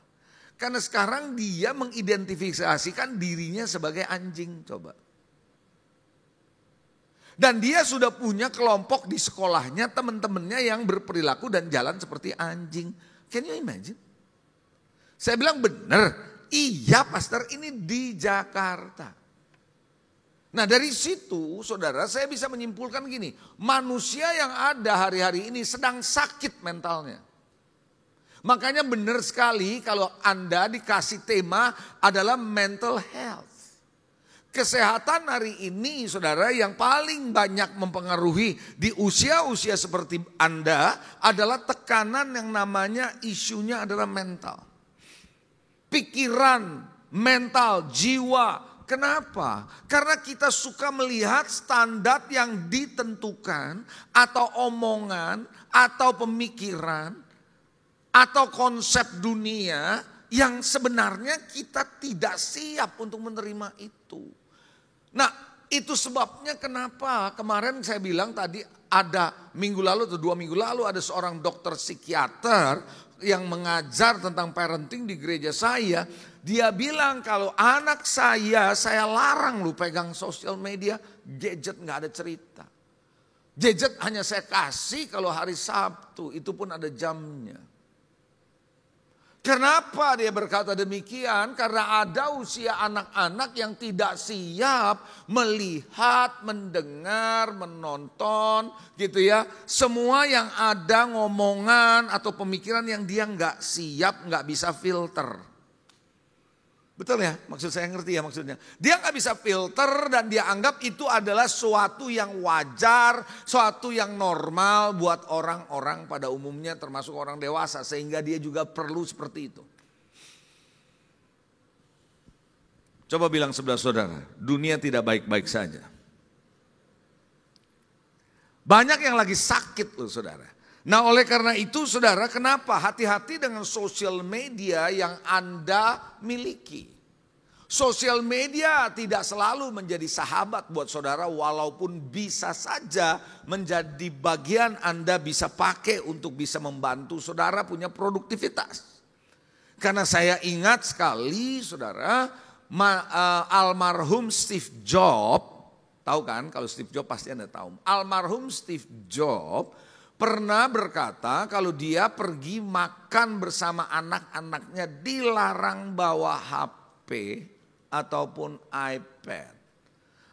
Karena sekarang dia mengidentifikasikan dirinya sebagai anjing, coba. Dan dia sudah punya kelompok di sekolahnya, teman-temannya yang berperilaku dan jalan seperti anjing. Can you imagine? Saya bilang benar, iya pastor, ini di Jakarta. Nah, dari situ saudara, saya bisa menyimpulkan gini, manusia yang ada hari-hari ini sedang sakit mentalnya. Makanya benar sekali kalau Anda dikasih tema adalah mental health. Kesehatan hari ini saudara yang paling banyak mempengaruhi di usia-usia seperti Anda adalah tekanan yang namanya isunya adalah mental. Pikiran, mental, jiwa. Kenapa? Karena kita suka melihat standar yang ditentukan atau omongan atau pemikiran atau konsep dunia yang sebenarnya kita tidak siap untuk menerima itu. Nah, Itu sebabnya kenapa kemarin saya bilang tadi ada minggu lalu atau 2 minggu lalu ada seorang dokter psikiater yang mengajar tentang parenting di gereja saya. Dia bilang kalau anak saya larang lu pegang sosial media, gadget gak ada cerita. Gadget hanya saya kasih kalau hari Sabtu, itu pun ada jamnya. Kenapa dia berkata demikian? Karena ada usia anak-anak yang tidak siap melihat, mendengar, menonton gitu ya. Semua yang ada ngomongan atau pemikiran yang dia nggak siap, nggak bisa filter. Betul ya? Maksud saya ngerti ya maksudnya. Dia nggak bisa filter dan dia anggap itu adalah suatu yang wajar, suatu yang normal buat orang-orang pada umumnya termasuk orang dewasa. Sehingga dia juga perlu seperti itu. Coba bilang sebelah saudara, dunia tidak baik-baik saja. Banyak yang lagi sakit loh saudara. Nah oleh karena itu saudara, kenapa hati-hati dengan sosial media yang Anda miliki. Sosial media tidak selalu menjadi sahabat buat saudara walaupun bisa saja menjadi bagian Anda bisa pakai untuk bisa membantu saudara punya produktivitas. Karena saya ingat sekali saudara, almarhum Steve Jobs, tahu kan kalau Steve Jobs pasti Anda tahu. Almarhum Steve Jobs pernah berkata kalau dia pergi makan bersama anak-anaknya dilarang bawa HP ataupun iPad.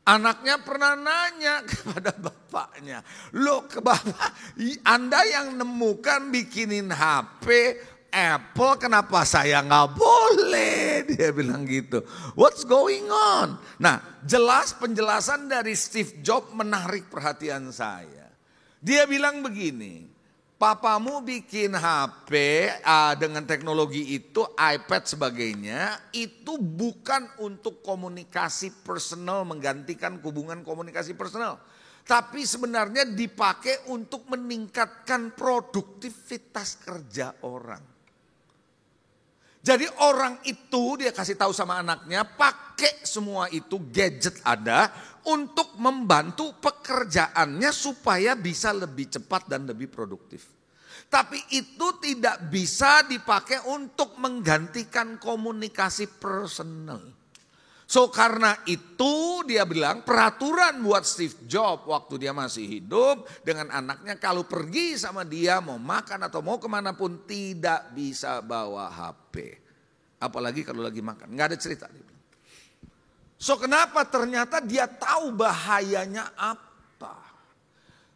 Anaknya pernah nanya kepada bapaknya, loh ke bapak, Anda yang nemukan bikinin HP Apple, kenapa saya nggak boleh? Dia bilang gitu. What's going on? Nah, penjelasan dari Steve Jobs menarik perhatian saya. Dia bilang begini, papamu bikin HP dengan teknologi itu, iPad sebagainya, itu bukan untuk komunikasi personal, menggantikan hubungan komunikasi personal. Tapi sebenarnya dipakai untuk meningkatkan produktivitas kerja orang. Jadi orang itu dia kasih tahu sama anaknya, pakai semua itu gadget ada untuk membantu pekerjaannya supaya bisa lebih cepat dan lebih produktif. Tapi itu tidak bisa dipakai untuk menggantikan komunikasi personal. So karena itu dia bilang peraturan buat Steve Jobs waktu dia masih hidup dengan anaknya, kalau pergi sama dia mau makan atau mau kemana pun tidak bisa bawa HP. Apalagi kalau lagi makan, nggak ada cerita. So kenapa? Ternyata dia tahu bahayanya apa.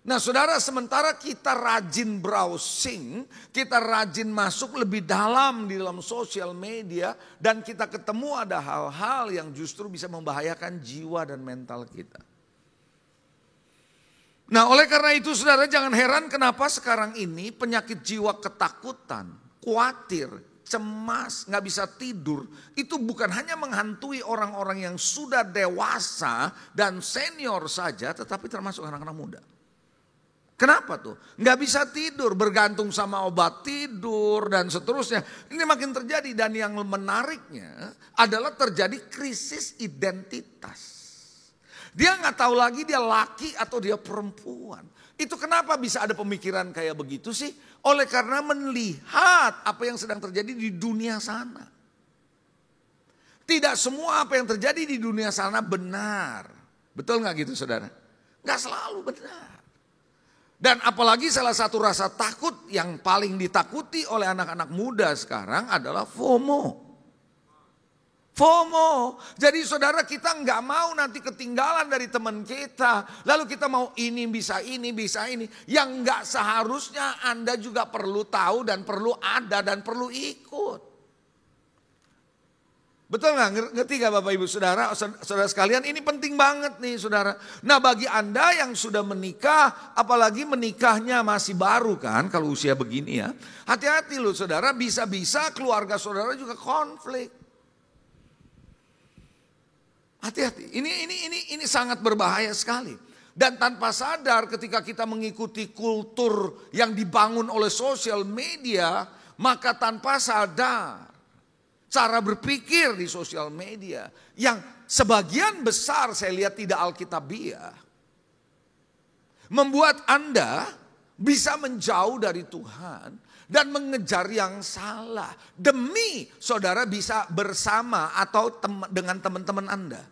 Nah saudara, sementara kita rajin browsing, kita rajin masuk lebih dalam di dalam sosial media, dan kita ketemu ada hal-hal yang justru bisa membahayakan jiwa dan mental kita. Nah oleh karena itu saudara, jangan heran kenapa sekarang ini penyakit jiwa, ketakutan, khawatir, cemas, gak bisa tidur, itu bukan hanya menghantui orang-orang yang sudah dewasa dan senior saja, tetapi termasuk anak-anak muda. Kenapa tuh? Gak bisa tidur, bergantung sama obat tidur dan seterusnya. Ini makin terjadi, dan yang menariknya adalah terjadi krisis identitas. Dia gak tahu lagi dia laki atau dia perempuan. Itu kenapa bisa ada pemikiran kayak begitu sih? Oleh karena melihat apa yang sedang terjadi di dunia sana. Tidak semua apa yang terjadi di dunia sana benar. Betul gak gitu saudara? Gak selalu benar. Dan apalagi salah satu rasa takut yang paling ditakuti oleh anak-anak muda sekarang adalah FOMO. FOMO. Jadi saudara, kita nggak mau nanti ketinggalan dari teman kita. Lalu kita mau ini bisa ini, bisa ini. Yang nggak seharusnya Anda juga perlu tahu dan perlu ada dan perlu ikut. Betul nggak? Ngerti gak Bapak Ibu Saudara? Saudara sekalian, ini penting banget nih saudara. Nah bagi Anda yang sudah menikah, apalagi menikahnya masih baru kan, kalau usia begini ya. Hati-hati loh saudara, bisa-bisa keluarga saudara juga konflik. Hati-hati, ini sangat berbahaya sekali. Dan tanpa sadar ketika kita mengikuti kultur yang dibangun oleh sosial media, maka tanpa sadar cara berpikir di sosial media yang sebagian besar saya lihat tidak alkitabiah, membuat Anda bisa menjauh dari Tuhan dan mengejar yang salah demi saudara bisa bersama atau dengan teman-teman Anda.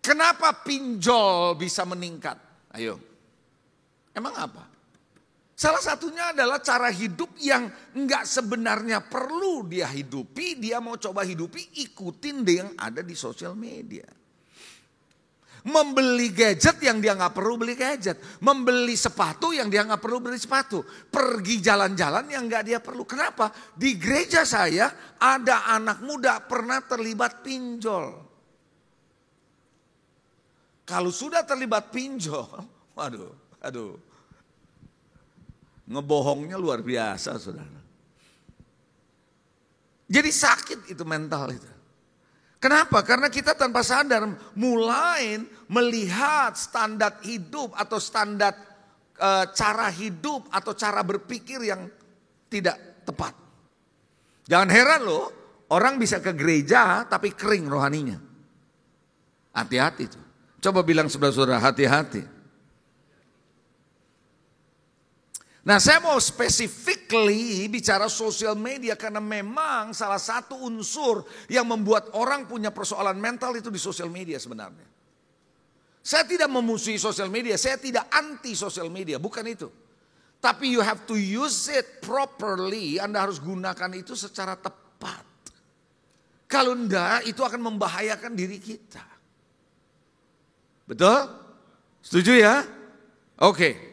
Kenapa pinjol bisa meningkat? Ayo, emang apa? Salah satunya adalah cara hidup yang enggak sebenarnya perlu dia hidupi, dia mau coba hidupi, ikutin dia yang ada di sosial media. Membeli gadget yang dia nggak perlu beli gadget, membeli sepatu yang dia nggak perlu beli sepatu, pergi jalan-jalan yang nggak dia perlu. Kenapa? Di gereja saya ada anak muda pernah terlibat pinjol. Kalau sudah terlibat pinjol, waduh, ngebohongnya luar biasa, saudara. Jadi sakit itu mental itu. Kenapa? Karena kita tanpa sadar mulai melihat standar hidup atau standar cara hidup atau cara berpikir yang tidak tepat. Jangan heran loh, orang bisa ke gereja tapi kering rohaninya. Hati-hati tuh. Coba bilang saudara-saudara, hati-hati. Nah, saya mau specifically bicara sosial media karena memang salah satu unsur yang membuat orang punya persoalan mental itu di sosial media sebenarnya. Saya tidak memusuhi sosial media, saya tidak anti sosial media, bukan itu. Tapi you have to use it properly, Anda harus gunakan itu secara tepat. Kalau enggak, itu akan membahayakan diri kita. Betul? Setuju ya? Oke.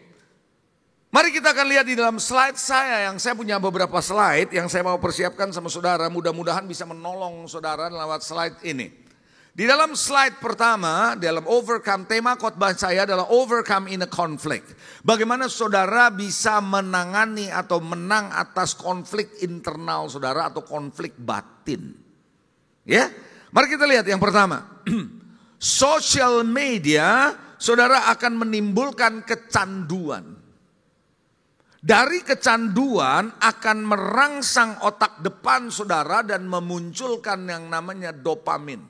Mari kita akan lihat di dalam slide saya, yang saya punya beberapa slide yang saya mau persiapkan sama saudara. Mudah-mudahan bisa menolong saudara lewat slide ini. Di dalam slide pertama, dalam overcome, tema khotbah saya adalah overcome in a conflict. Bagaimana saudara bisa menangani atau menang atas konflik internal saudara atau konflik batin. Ya, mari kita lihat yang pertama. Social media, saudara akan menimbulkan kecanduan. Dari kecanduan akan merangsang otak depan saudara dan memunculkan yang namanya dopamin.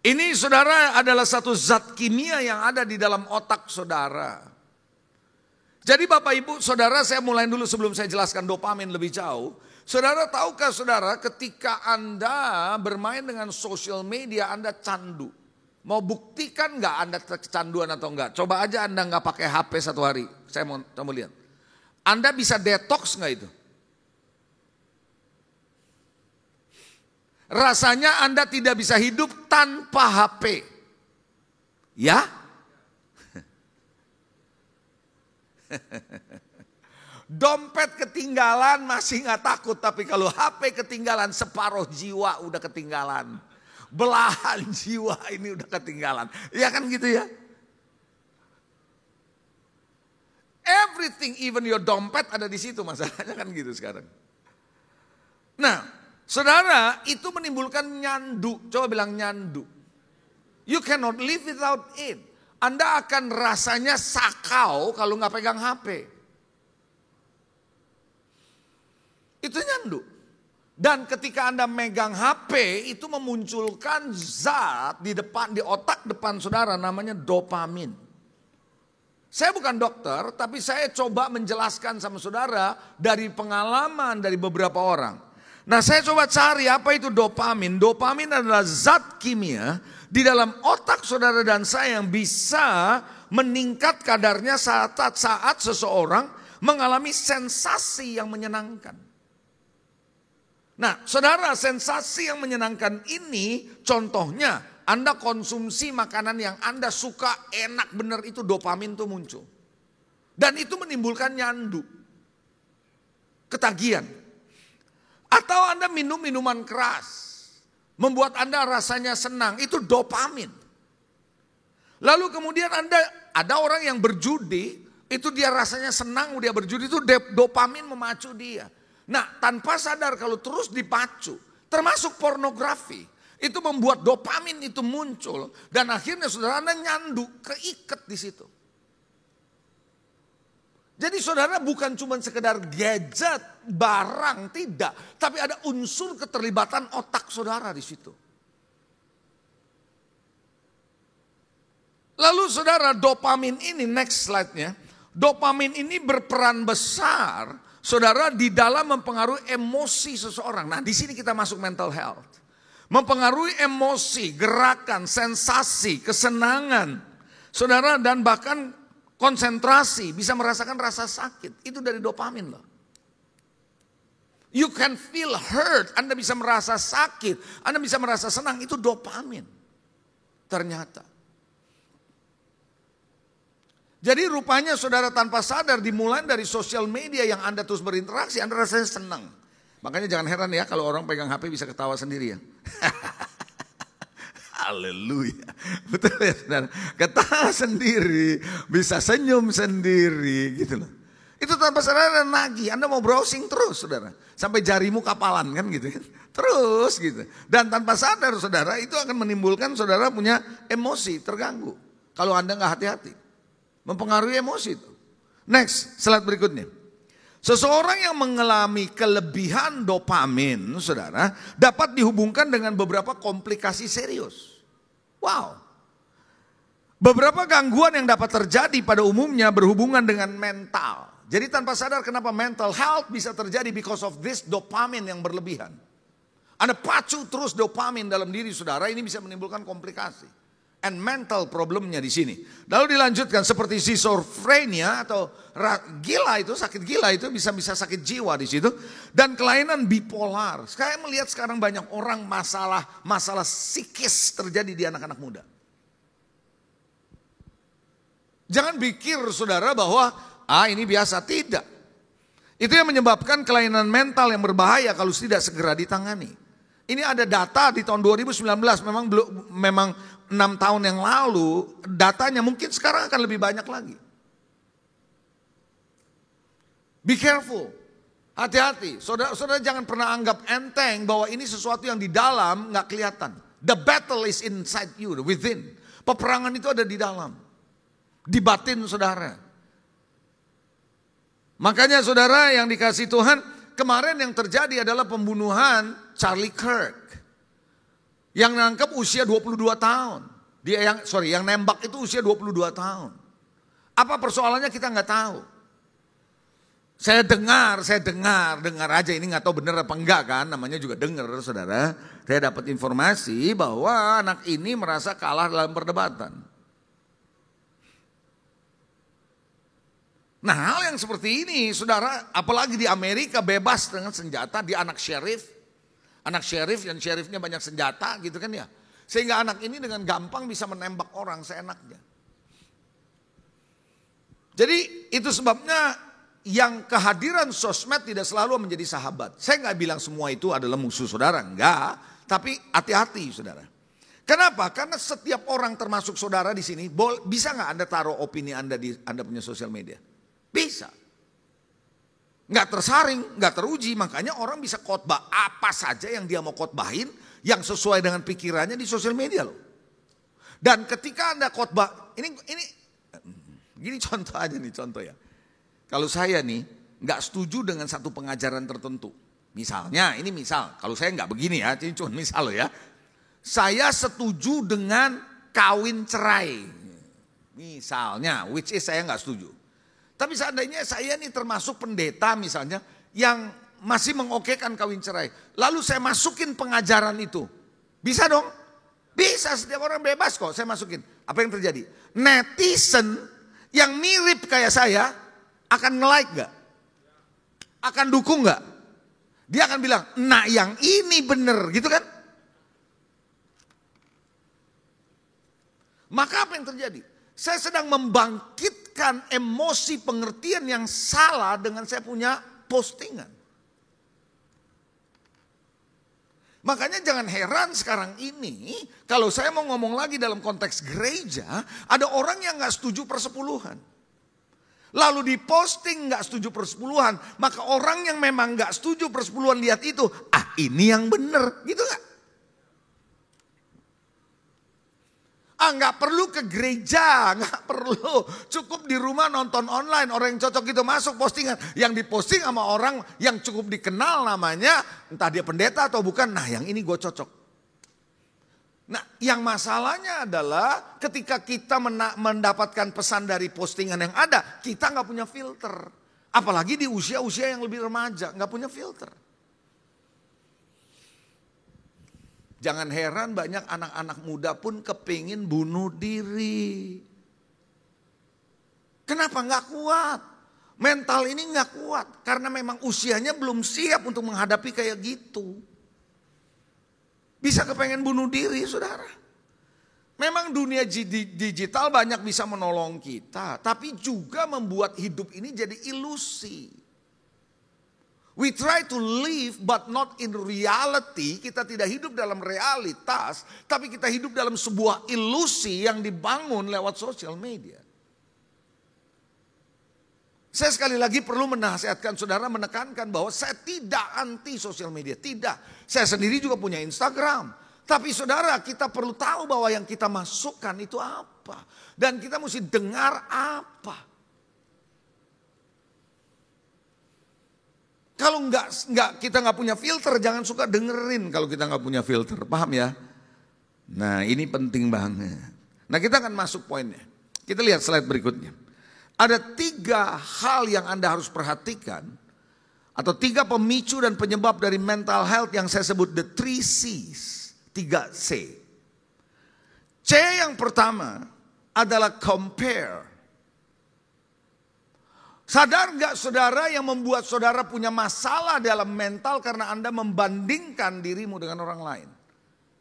Ini saudara adalah satu zat kimia yang ada di dalam otak saudara. Jadi Bapak Ibu saudara, saya mulai dulu sebelum saya jelaskan dopamin lebih jauh. Saudara tahukah saudara ketika Anda bermain dengan sosial media Anda candu. Mau buktikan nggak Anda kecanduan atau enggak? Coba aja Anda nggak pakai HP satu hari. Saya mau lihat. Anda bisa detox nggak itu? Rasanya Anda tidak bisa hidup tanpa HP. Ya? Dompet ketinggalan masih nggak takut. Tapi kalau HP ketinggalan separuh jiwa udah ketinggalan. Belahan jiwa ini udah ketinggalan. Ya kan gitu ya. Everything, even your dompet ada di situ, masalahnya kan gitu sekarang. Nah, saudara, itu menimbulkan nyandu. Coba bilang nyandu. You cannot live without it. Anda akan rasanya sakau kalau nggak pegang HP. Itu nyandu. Dan ketika Anda megang HP itu memunculkan zat di otak depan saudara namanya dopamin. Saya bukan dokter, tapi saya coba menjelaskan sama saudara dari pengalaman dari beberapa orang. Nah, saya coba cari apa itu dopamin. Dopamin adalah zat kimia di dalam otak saudara dan saya yang bisa meningkat kadarnya saat seseorang mengalami sensasi yang menyenangkan. Nah, saudara, sensasi yang menyenangkan ini contohnya Anda konsumsi makanan yang Anda suka, enak bener, itu dopamin tuh muncul. Dan itu menimbulkan nyandu, ketagihan. Atau Anda minum minuman keras, membuat Anda rasanya senang, itu dopamin. Lalu kemudian ada orang yang berjudi, itu dia rasanya senang, dia berjudi, itu dopamin memacu dia. Nah, tanpa sadar kalau terus dipacu, termasuk pornografi, itu membuat dopamin itu muncul dan akhirnya saudara Anda nyandu, keikat di situ. Jadi saudara bukan cuma sekedar gadget, barang, tidak. Tapi ada unsur keterlibatan otak saudara di situ. Lalu saudara, dopamin ini, next slide-nya. Dopamin ini berperan besar, saudara, di dalam mempengaruhi emosi seseorang. Nah, di sini kita masuk mental health. Mempengaruhi emosi, gerakan, sensasi, kesenangan. Saudara, dan bahkan konsentrasi, bisa merasakan rasa sakit. Itu dari dopamin loh. You can feel hurt, Anda bisa merasa sakit, Anda bisa merasa senang, itu dopamin. Ternyata. Jadi rupanya saudara tanpa sadar dimulai dari sosial media yang Anda terus berinteraksi, Anda rasanya senang. Makanya jangan heran ya kalau orang pegang HP bisa ketawa sendiri ya. Haleluya. Betul ya saudara. Ketawa sendiri, bisa senyum sendiri gitu loh. Itu tanpa sadar nagih, Anda mau browsing terus saudara. Sampai jarimu kapalan kan gitu kan. Terus gitu. Dan tanpa sadar saudara itu akan menimbulkan saudara punya emosi terganggu. Kalau Anda gak hati-hati. Mempengaruhi emosi itu. Next, slide berikutnya. Seseorang yang mengalami kelebihan dopamin, saudara, dapat dihubungkan dengan beberapa komplikasi serius. Wow. Beberapa gangguan yang dapat terjadi pada umumnya berhubungan dengan mental. Jadi tanpa sadar kenapa mental health bisa terjadi because of this dopamin yang berlebihan. Anda pacu terus dopamin dalam diri saudara, ini bisa menimbulkan komplikasi. And mental problemnya di sini. Lalu dilanjutkan seperti schizophrenia atau gila itu, sakit gila itu bisa sakit jiwa di situ. Dan kelainan bipolar. Saya melihat sekarang banyak orang masalah psikis terjadi di anak-anak muda. Jangan pikir saudara bahwa ini biasa, tidak. Itu yang menyebabkan kelainan mental yang berbahaya kalau tidak segera ditangani. Ini ada data di tahun 2019, memang 6 tahun yang lalu, datanya mungkin sekarang akan lebih banyak lagi. Be careful, hati-hati. Saudara jangan pernah anggap enteng bahwa ini sesuatu yang di dalam gak kelihatan. The battle is inside you, within. Peperangan itu ada di dalam, di batin saudara. Makanya saudara yang dikasih Tuhan, kemarin yang terjadi adalah pembunuhan Charlie Kirk. Yang nangkep usia 22 tahun. Yang nembak itu usia 22 tahun. Apa persoalannya kita nggak tahu. Saya dengar aja, ini nggak tahu benar apa enggak kan, namanya juga dengar saudara. Saya dapat informasi bahwa anak ini merasa kalah dalam perdebatan. Nah, hal yang seperti ini saudara, apalagi di Amerika bebas dengan senjata, di anak sheriff dan sheriffnya banyak senjata gitu kan ya. Sehingga anak ini dengan gampang bisa menembak orang seenaknya. Jadi itu sebabnya yang kehadiran sosmed tidak selalu menjadi sahabat. Saya nggak bilang semua itu adalah musuh saudara, enggak. Tapi hati-hati saudara. Kenapa? Karena setiap orang termasuk saudara di sini, bisa nggak Anda taruh opini Anda di Anda punya sosial media? Bisa. Nggak tersaring, nggak teruji, makanya orang bisa khotbah apa saja yang dia mau khotbahin yang sesuai dengan pikirannya di sosial media loh. Dan ketika Anda khotbah, ini gini contoh aja nih, contoh ya. Kalau saya nih nggak setuju dengan satu pengajaran tertentu, misalnya, ini misal, kalau saya nggak begini ya, ini cuma misal loh ya. Saya setuju dengan kawin cerai, misalnya, which is saya nggak setuju. Tapi seandainya saya nih termasuk pendeta misalnya yang masih mengokekan kawin cerai. Lalu saya masukin pengajaran itu. Bisa dong? Bisa, setiap orang bebas kok saya masukin. Apa yang terjadi? Netizen yang mirip kayak saya akan nge-like gak? Akan dukung gak? Dia akan bilang, nah yang ini bener gitu kan? Maka apa yang terjadi? Saya sedang membangkitkan emosi pengertian yang salah dengan saya punya postingan. Makanya jangan heran sekarang ini kalau saya mau ngomong lagi dalam konteks gereja, ada orang yang gak setuju persepuluhan. Lalu diposting gak setuju persepuluhan, maka orang yang memang gak setuju persepuluhan lihat itu, ini yang benar, gitu gak? Nggak perlu ke gereja, nggak perlu. Cukup di rumah nonton online. Orang yang cocok itu masuk postingan. Yang diposting sama orang yang cukup dikenal namanya. Entah dia pendeta atau bukan. Nah yang ini gue cocok. Nah yang masalahnya adalah ketika kita mendapatkan pesan dari postingan yang ada. Kita nggak punya filter. Apalagi di usia-usia yang lebih remaja. Nggak punya filter. Jangan heran banyak anak-anak muda pun kepingin bunuh diri. Kenapa nggak kuat? Mental ini nggak kuat. Karena memang usianya belum siap untuk menghadapi kayak gitu. Bisa kepengen bunuh diri saudara. Memang dunia digital banyak bisa menolong kita. Tapi juga membuat hidup ini jadi ilusi. We try to live but not in reality. Kita tidak hidup dalam realitas. Tapi kita hidup dalam sebuah ilusi yang dibangun lewat sosial media. Saya sekali lagi perlu menasihatkan saudara, menekankan bahwa saya tidak anti sosial media. Tidak. Saya sendiri juga punya Instagram. Tapi saudara, kita perlu tahu bahwa yang kita masukkan itu apa. Dan kita mesti dengar apa. Kalau kita nggak punya filter, jangan suka dengerin kalau kita nggak punya filter, paham ya? Nah ini penting banget. Nah kita akan masuk poinnya. Kita lihat slide berikutnya. Ada 3 hal yang Anda harus perhatikan, atau 3 pemicu dan penyebab dari mental health yang saya sebut the 3 C's, 3 C. C yang pertama adalah compare. Sadar gak saudara yang membuat saudara punya masalah dalam mental karena Anda membandingkan dirimu dengan orang lain?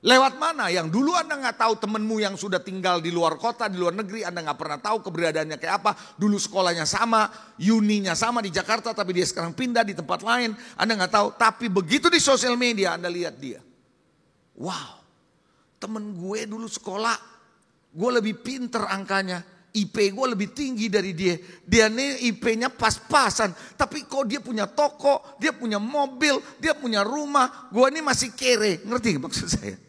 Lewat mana? Yang dulu Anda gak tahu temenmu yang sudah tinggal di luar kota, di luar negeri. Anda gak pernah tahu keberadaannya kayak apa. Dulu sekolahnya sama, uninya sama di Jakarta tapi dia sekarang pindah di tempat lain. Anda gak tahu. Tapi begitu di sosial media Anda lihat dia. Wow, temen gue dulu sekolah, gue lebih pinter angkanya. IP gue lebih tinggi dari dia. Dia nih IP-nya pas-pasan. Tapi kok dia punya toko, dia punya mobil, dia punya rumah. Gue ini masih kere. Ngerti maksud saya?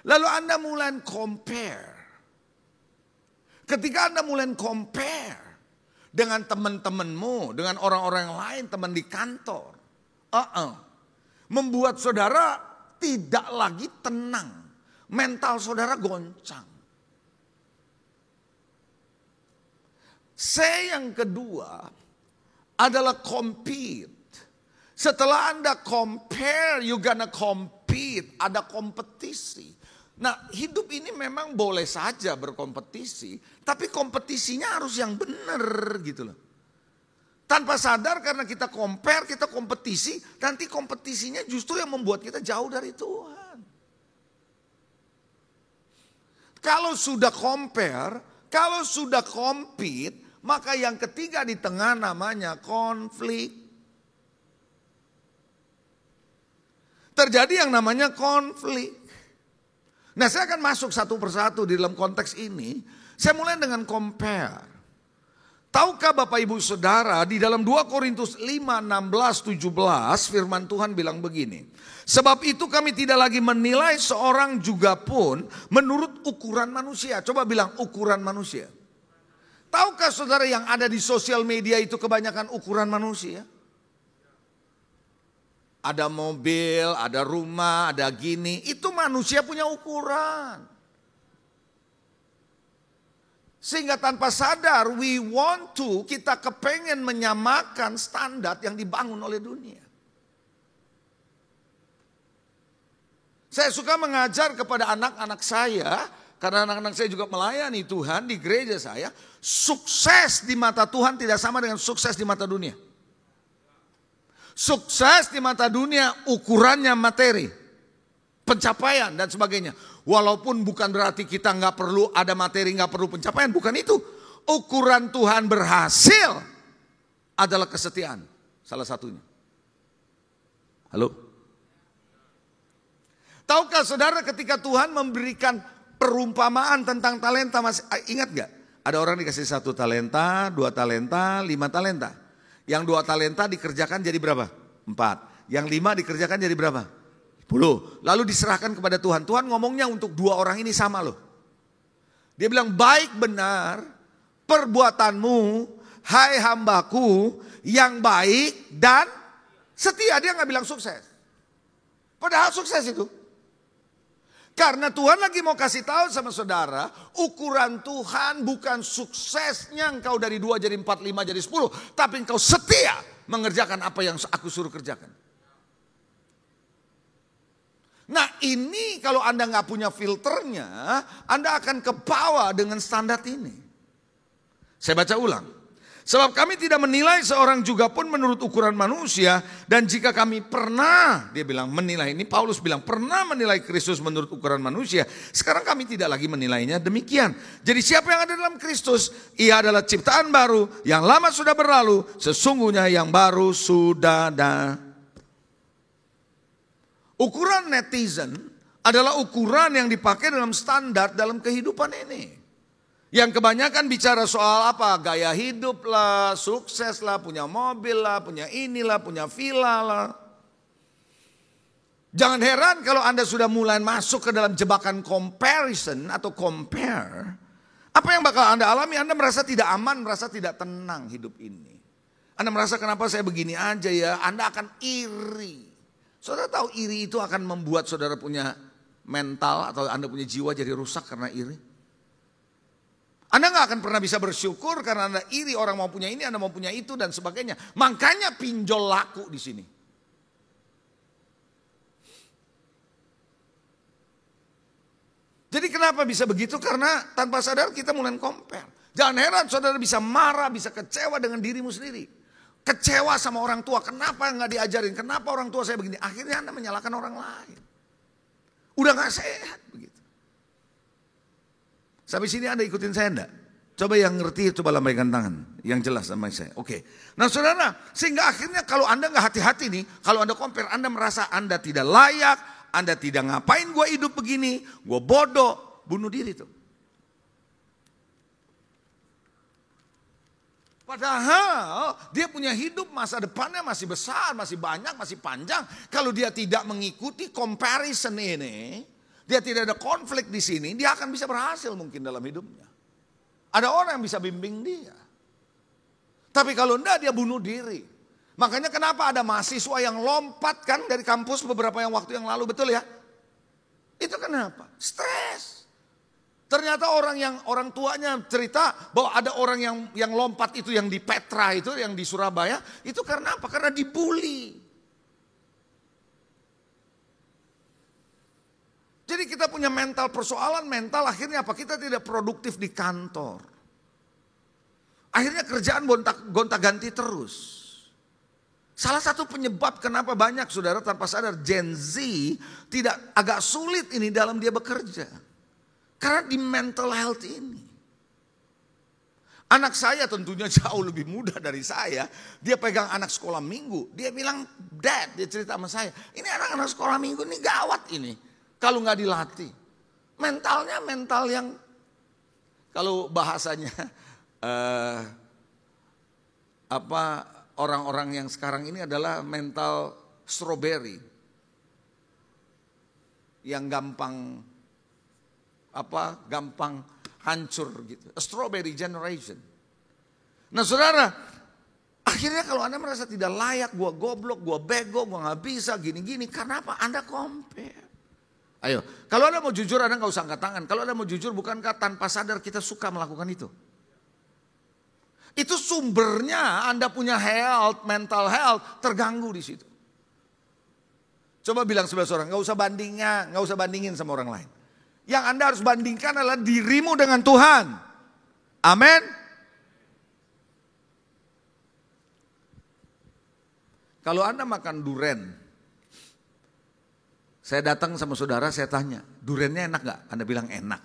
Lalu Anda mulai compare. Ketika Anda mulai compare dengan teman-temanmu, dengan orang-orang yang lain, teman di kantor. Membuat saudara tidak lagi tenang. Mental saudara goncang. C yang kedua adalah compete. Setelah Anda compare, you gonna compete. Ada kompetisi. Nah hidup ini memang boleh saja berkompetisi. Tapi kompetisinya harus yang benar gitu loh. Tanpa sadar karena kita compare, kita kompetisi. Nanti kompetisinya justru yang membuat kita jauh dari Tuhan. Kalau sudah compare, kalau sudah compete, maka yang ketiga di tengah namanya konflik. Terjadi yang namanya konflik. Nah saya akan masuk satu persatu di dalam konteks ini. Saya mulai dengan compare. Tahukah Bapak Ibu Saudara di dalam 2 Korintus 5, 16, 17 firman Tuhan bilang begini. Sebab itu kami tidak lagi menilai seorang juga pun menurut ukuran manusia. Coba bilang ukuran manusia. Tahukah saudara yang ada di sosial media itu kebanyakan ukuran manusia? Ada mobil, ada rumah, ada gini. Itu manusia punya ukuran. Sehingga tanpa sadar kita kepengen menyamakan standar yang dibangun oleh dunia. Saya suka mengajar kepada anak-anak saya. Karena anak-anak saya juga melayani Tuhan di gereja saya. Sukses di mata Tuhan tidak sama dengan sukses di mata dunia. Sukses di mata dunia ukurannya materi. Pencapaian dan sebagainya. Walaupun bukan berarti kita gak perlu ada materi, gak perlu pencapaian. Bukan itu. Ukuran Tuhan berhasil adalah kesetiaan. Salah satunya. Halo? Tahukah saudara ketika Tuhan memberikan perumpamaan tentang talenta, masih ingat gak? Ada orang dikasih 1 talenta, 2 talenta, 5 talenta. Yang 2 talenta dikerjakan jadi berapa? 4. Yang 5 dikerjakan jadi berapa? 10. Lalu diserahkan kepada Tuhan. Tuhan ngomongnya untuk 2 orang ini sama loh. Dia bilang baik benar perbuatanmu, hai hambaku yang baik dan setia. Dia nggak bilang sukses. Padahal sukses itu. Karena Tuhan lagi mau kasih tahu sama saudara, ukuran Tuhan bukan suksesnya engkau dari 2 jadi 4, 5 jadi 10. Tapi engkau setia mengerjakan apa yang aku suruh kerjakan. Nah ini kalau Anda nggak punya filternya, Anda akan ke bawah dengan standar ini. Saya baca ulang. Sebab kami tidak menilai seorang juga pun menurut ukuran manusia. Dan jika kami pernah, dia bilang menilai, ini Paulus bilang pernah menilai Kristus menurut ukuran manusia. Sekarang kami tidak lagi menilainya demikian. Jadi siapa yang ada dalam Kristus, ia adalah ciptaan baru. Yang lama sudah berlalu, sesungguhnya yang baru sudah ada. Ukuran netizen adalah ukuran yang dipakai dalam standar dalam kehidupan ini. Yang kebanyakan bicara soal apa? Gaya hidup lah, sukses lah, punya mobil lah, punya inilah, punya villa lah. Jangan heran kalau Anda sudah mulai masuk ke dalam jebakan comparison atau compare. Apa yang bakal Anda alami? Anda merasa tidak aman, merasa tidak tenang hidup ini. Anda merasa kenapa saya begini aja ya? Anda akan iri. Saudara tahu iri itu akan membuat saudara punya mental atau Anda punya jiwa jadi rusak karena iri. Anda gak akan pernah bisa bersyukur karena Anda iri orang mau punya ini, Anda mau punya itu dan sebagainya. Makanya pinjol laku di sini. Jadi kenapa bisa begitu? Karena tanpa sadar kita mulai compare. Jangan heran saudara bisa marah, bisa kecewa dengan dirimu sendiri. Kecewa sama orang tua, kenapa gak diajarin, kenapa orang tua saya begini. Akhirnya Anda menyalahkan orang lain. Udah gak sehat begitu. Sampai sini Anda ikutin saya enggak? Coba yang ngerti, coba lambaikan tangan. Yang jelas sama saya. Oke. Nah saudara, sehingga akhirnya kalau Anda nggak hati-hati nih, kalau Anda compare, Anda merasa Anda tidak layak, Anda tidak ngapain gue hidup begini, gue bodoh, bunuh diri tuh. Padahal dia punya hidup masa depannya masih besar, masih banyak, masih panjang. Kalau dia tidak mengikuti comparison ini, dia tidak ada konflik di sini, dia akan bisa berhasil mungkin dalam hidupnya. Ada orang yang bisa bimbing dia. Tapi kalau enggak dia bunuh diri. Makanya kenapa ada mahasiswa yang lompat kan dari kampus beberapa waktu yang lalu, betul ya? Itu kenapa? Stres. Ternyata orang tuanya cerita bahwa ada orang yang lompat itu yang di Petra itu, yang di Surabaya, itu karena apa? Karena dibully. Jadi kita punya persoalan mental, akhirnya apa? Kita tidak produktif di kantor. Akhirnya kerjaan gonta-ganti terus. Salah satu penyebab kenapa banyak saudara tanpa sadar Gen Z tidak agak sulit ini dalam dia bekerja. Karena di mental health ini. Anak saya tentunya jauh lebih muda dari saya. Dia pegang anak sekolah minggu. Dia bilang, Dad, dia cerita sama saya. Ini anak-anak sekolah minggu ini gawat ini. Kalau nggak dilatih, mentalnya mental yang, kalau bahasanya orang-orang yang sekarang ini adalah mental strawberry, yang gampang hancur gitu, a strawberry generation. Nah saudara, akhirnya kalau Anda merasa tidak layak, gua goblok, gua bego, gua nggak bisa, gini-gini, karena apa? Anda compare. Ayo, kalau Anda mau jujur, Anda nggak usah angkat tangan. Kalau Anda mau jujur, bukankah tanpa sadar kita suka melakukan itu? Itu sumbernya Anda punya health, mental health terganggu di situ. Coba bilang sebelah orang, nggak usah bandingin sama orang lain. Yang Anda harus bandingkan adalah dirimu dengan Tuhan. Amin. Kalau Anda makan duren, saya datang sama saudara, saya tanya, durennya enak gak? Anda bilang enak.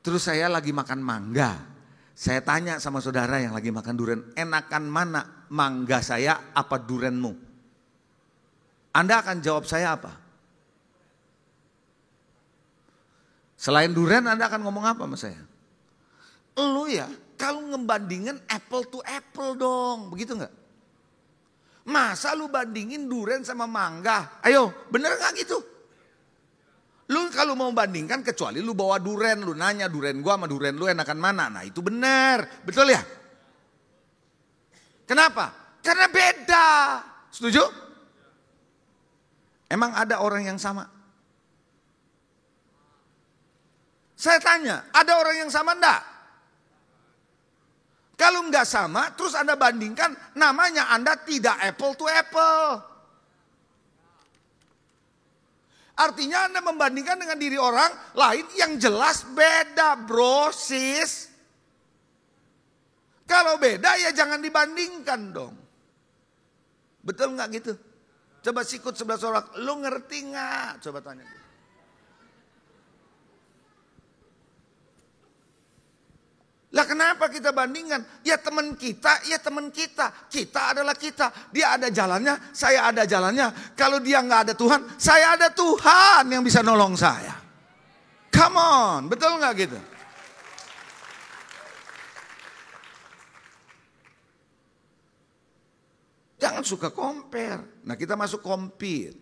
Terus saya lagi makan mangga. Saya tanya sama saudara yang lagi makan duren, enakan mana mangga saya apa durenmu? Anda akan jawab saya apa? Selain duren Anda akan ngomong apa sama saya? Lu ya, kalau ngebandingin apple to apple dong, begitu gak? Masa lu bandingin duren sama mangga? Ayo, bener gak gitu? Lu kalau mau bandingkan kecuali lu bawa duren, lu nanya duren gua sama duren lu enakan mana. Nah itu benar, betul ya? Kenapa? Karena beda. Setuju? Emang ada orang yang sama? Saya tanya, ada orang yang sama enggak? Kalau enggak sama, terus Anda bandingkan, namanya Anda tidak apple to apple. Artinya Anda membandingkan dengan diri orang lain yang jelas beda, bro, sis. Kalau beda ya jangan dibandingkan dong. Betul nggak gitu? Coba sikut sebelah orang, lu ngerti nggak? Coba tanya. Lah kenapa kita bandingkan? Ya teman kita, ya teman kita. Kita adalah kita. Dia ada jalannya, saya ada jalannya. Kalau dia nggak ada Tuhan, saya ada Tuhan yang bisa nolong saya. Come on, betul nggak gitu? Jangan suka compare. Nah kita masuk compete.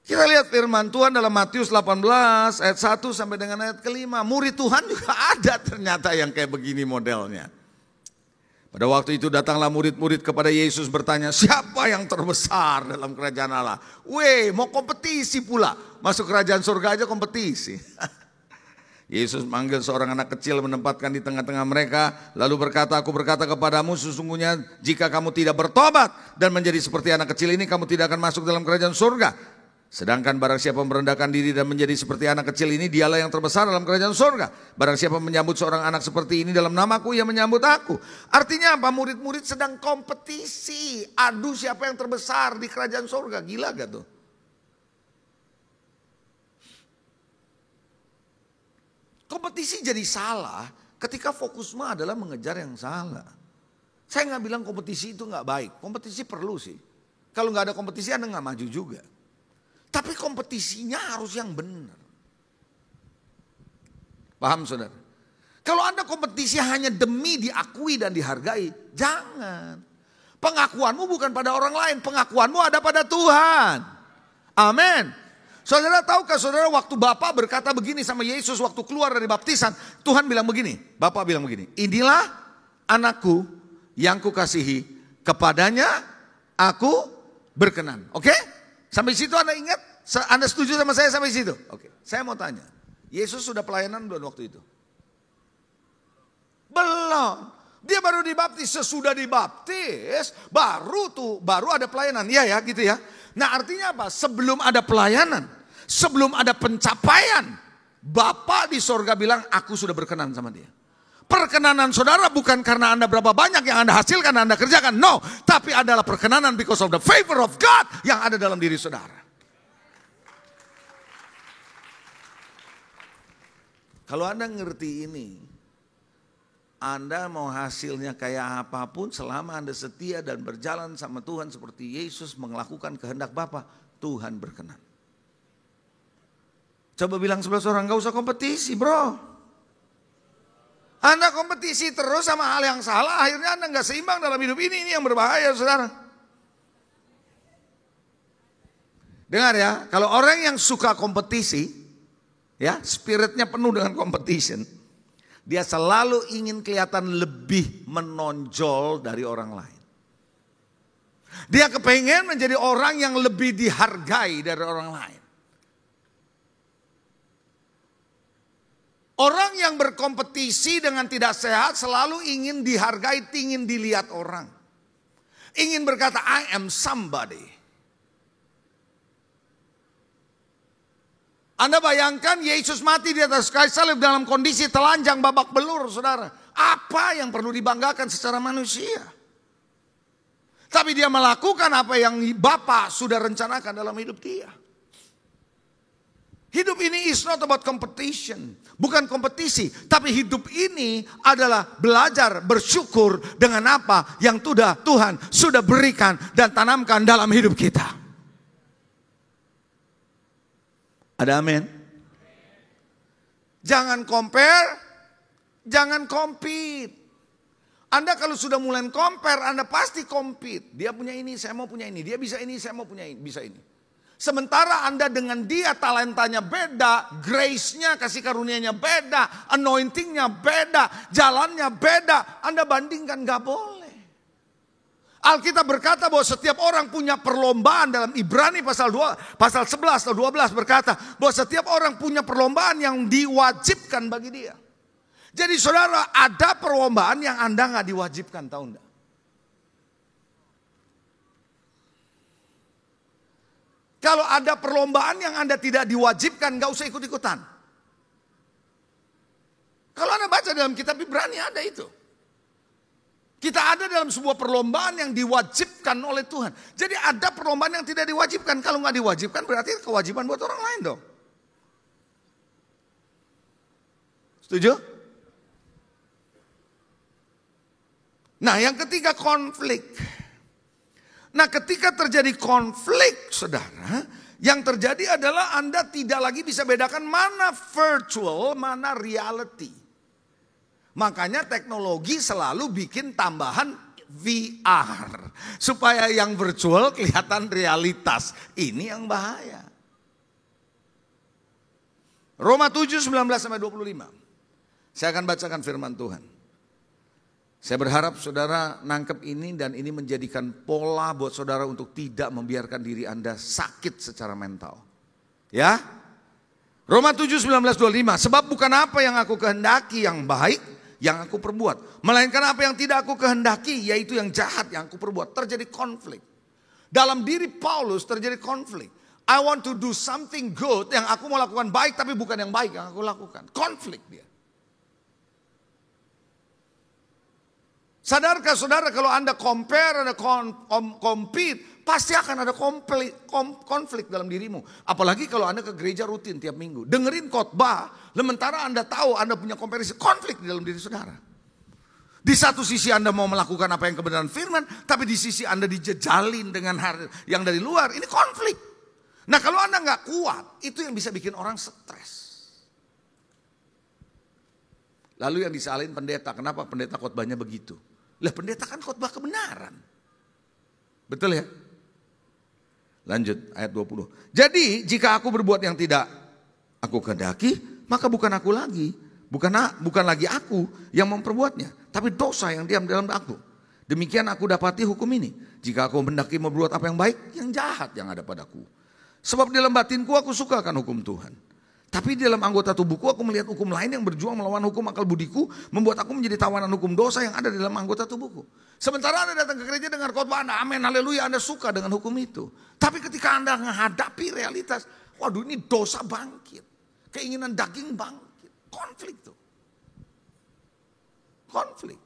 Kita lihat firman Tuhan dalam Matius 18 ayat 1 sampai dengan ayat ke-5. Murid Tuhan juga ada ternyata yang kayak begini modelnya. Pada waktu itu datanglah murid-murid kepada Yesus bertanya, siapa yang terbesar dalam kerajaan Allah? Weh, mau kompetisi pula. Masuk kerajaan surga aja kompetisi. Yesus manggil seorang anak kecil menempatkan di tengah-tengah mereka. Lalu berkata, aku berkata kepadamu sesungguhnya jika kamu tidak bertobat dan menjadi seperti anak kecil ini, kamu tidak akan masuk dalam kerajaan surga. Sedangkan barang siapa merendahkan diri dan menjadi seperti anak kecil ini, dialah yang terbesar dalam kerajaan surga. Barang siapa menyambut seorang anak seperti ini dalam namaku, ia menyambut aku. Artinya apa? Murid-murid sedang kompetisi. Adu siapa yang terbesar di kerajaan surga. Gila gak tuh? Kompetisi jadi salah ketika fokusmu adalah mengejar yang salah. Saya gak bilang kompetisi itu gak baik. Kompetisi perlu sih. Kalau gak ada kompetisi Anda gak maju juga. Tapi kompetisinya harus yang benar. Paham saudara? Kalau Anda kompetisi hanya demi diakui dan dihargai, jangan. Pengakuanmu bukan pada orang lain, pengakuanmu ada pada Tuhan. Amin. Saudara tahukah saudara waktu Bapak berkata begini sama Yesus waktu keluar dari baptisan, Tuhan bilang begini, Bapak bilang begini, inilah anakku yang kukasihi, kepadanya aku berkenan. Oke? Sampai situ Anda ingat? Anda setuju sama saya sampai situ? Oke. Saya mau tanya. Yesus sudah pelayanan belum waktu itu? Belum. Dia baru dibaptis. Sesudah dibaptis baru ada pelayanan. Iya ya gitu ya. Nah artinya apa? Sebelum ada pelayanan, sebelum ada pencapaian, Bapa di sorga bilang aku sudah berkenan sama dia. Perkenanan saudara bukan karena Anda berapa banyak yang Anda hasilkan, Anda kerjakan. No, tapi adalah perkenanan because of the favor of God yang ada dalam diri saudara. Kalau Anda ngerti ini, Anda mau hasilnya kayak apapun selama Anda setia dan berjalan sama Tuhan seperti Yesus melakukan kehendak Bapa, Tuhan berkenan. Coba bilang sebelah orang, gak usah kompetisi bro. Anda kompetisi terus sama hal yang salah, akhirnya Anda gak seimbang dalam hidup ini yang berbahaya saudara. Dengar ya, kalau orang yang suka kompetisi, ya spiritnya penuh dengan competition, dia selalu ingin kelihatan lebih menonjol dari orang lain. Dia kepengen menjadi orang yang lebih dihargai dari orang lain. Orang yang berkompetisi dengan tidak sehat selalu ingin dihargai, ingin dilihat orang. Ingin berkata, I am somebody. Anda bayangkan Yesus mati di atas kayu salib dalam kondisi telanjang babak belur saudara. Apa yang perlu dibanggakan secara manusia? Tapi dia melakukan apa yang Bapa sudah rencanakan dalam hidup dia. Hidup ini is not about competition. Bukan kompetisi. Tapi hidup ini adalah belajar bersyukur dengan apa yang Tuhan sudah berikan dan tanamkan dalam hidup kita. Ada amin? Jangan compare, jangan compete. Anda kalau sudah mulai compare, Anda pasti compete. Dia punya ini, saya mau punya ini. Dia bisa ini, saya mau punya ini, bisa ini. Sementara Anda dengan dia talentanya beda, grace-nya, kasih karunia-nya beda, anointing-nya beda, jalannya beda. Anda bandingkan, gak boleh. Alkitab berkata bahwa setiap orang punya perlombaan. Dalam Ibrani pasal 11 atau 12 berkata bahwa setiap orang punya perlombaan yang diwajibkan bagi dia. Jadi saudara, ada perlombaan yang Anda gak diwajibkan, tahu enggak? Kalau ada perlombaan yang Anda tidak diwajibkan, gak usah ikut-ikutan. Kalau Anda baca dalam kitab Ibrani ada itu. Kita ada dalam sebuah perlombaan yang diwajibkan oleh Tuhan. Jadi ada perlombaan yang tidak diwajibkan. Kalau gak diwajibkan berarti kewajiban buat orang lain dong. Setuju? Nah, yang ketiga konflik. Nah, ketika terjadi konflik, saudara, yang terjadi adalah Anda tidak lagi bisa bedakan mana virtual, mana reality. Makanya teknologi selalu bikin tambahan VR. Supaya yang virtual kelihatan realitas. Ini yang bahaya. Roma 7:19-25. Saya akan bacakan firman Tuhan. Saya berharap saudara nangkep ini dan ini menjadikan pola buat saudara untuk tidak membiarkan diri Anda sakit secara mental. Ya. Roma 7:19-25. Sebab bukan apa yang aku kehendaki yang baik yang aku perbuat. Melainkan apa yang tidak aku kehendaki yaitu yang jahat yang aku perbuat. Terjadi konflik. Dalam diri Paulus terjadi konflik. I want to do something good yang aku mau lakukan baik tapi bukan yang baik yang aku lakukan. Konflik dia. Sadarkah saudara kalau Anda compare, Anda compete, pasti akan ada konflik dalam dirimu. Apalagi kalau Anda ke gereja rutin tiap minggu. Dengerin khotbah, sementara Anda tahu Anda punya komparisi, konflik di dalam diri saudara. Di satu sisi Anda mau melakukan apa yang kebenaran firman, tapi di sisi Anda dijejalin dengan hal yang dari luar, ini konflik. Nah kalau Anda gak kuat, itu yang bisa bikin orang stres. Lalu yang disalahin pendeta, kenapa pendeta khotbahnya begitu? Lah pendeta kan khotbah kebenaran. Betul ya? Lanjut ayat 20. Jadi jika aku berbuat yang tidak aku kehendaki, maka bukan aku lagi. Bukan lagi aku yang memperbuatnya. Tapi dosa yang diam dalam aku. Demikian aku dapati hukum ini. Jika aku mendaki membuat apa yang baik, yang jahat yang ada padaku. Sebab di dalam batinku aku suka akan hukum Tuhan. Tapi di dalam anggota tubuhku aku melihat hukum lain yang berjuang melawan hukum akal budiku. Membuat aku menjadi tawanan hukum dosa yang ada di dalam anggota tubuhku. Sementara Anda datang ke gereja dengar khotbah Anda, amin, haleluya, Anda suka dengan hukum itu. Tapi ketika Anda menghadapi realitas, waduh ini dosa bangkit. Keinginan daging bangkit. Konflik tuh. Konflik.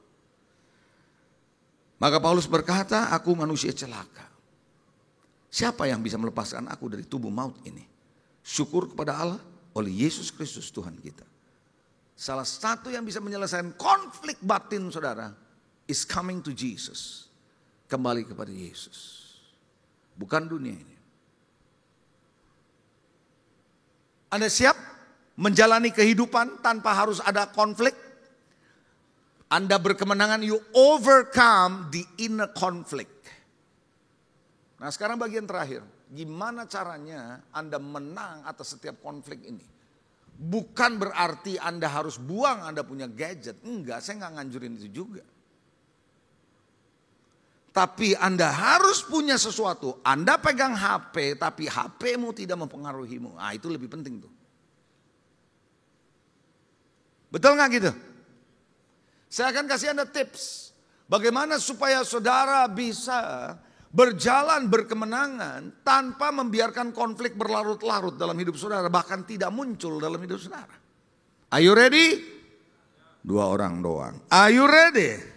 Maka Paulus berkata, aku manusia celaka. Siapa yang bisa melepaskan aku dari tubuh maut ini? Syukur kepada Allah oleh Yesus Kristus Tuhan kita. Salah satu yang bisa menyelesaikan konflik batin saudara is coming to Jesus. Kembali kepada Yesus. Bukan dunia ini. Anda siap menjalani kehidupan tanpa harus ada konflik? Anda berkemenangan, you overcome the inner conflict. Nah sekarang bagian terakhir. Gimana caranya Anda menang atas setiap konflik ini? Bukan berarti Anda harus buang Anda punya gadget. Enggak, saya enggak nganjurin itu juga. Tapi Anda harus punya sesuatu. Anda pegang HP, tapi HP-mu tidak mempengaruhimu. Nah itu lebih penting tuh. Betul nggak gitu? Saya akan kasih Anda tips. Bagaimana supaya saudara bisa berjalan berkemenangan tanpa membiarkan konflik berlarut-larut dalam hidup saudara. Bahkan tidak muncul dalam hidup saudara. Are you ready? 2 orang doang. Are you ready?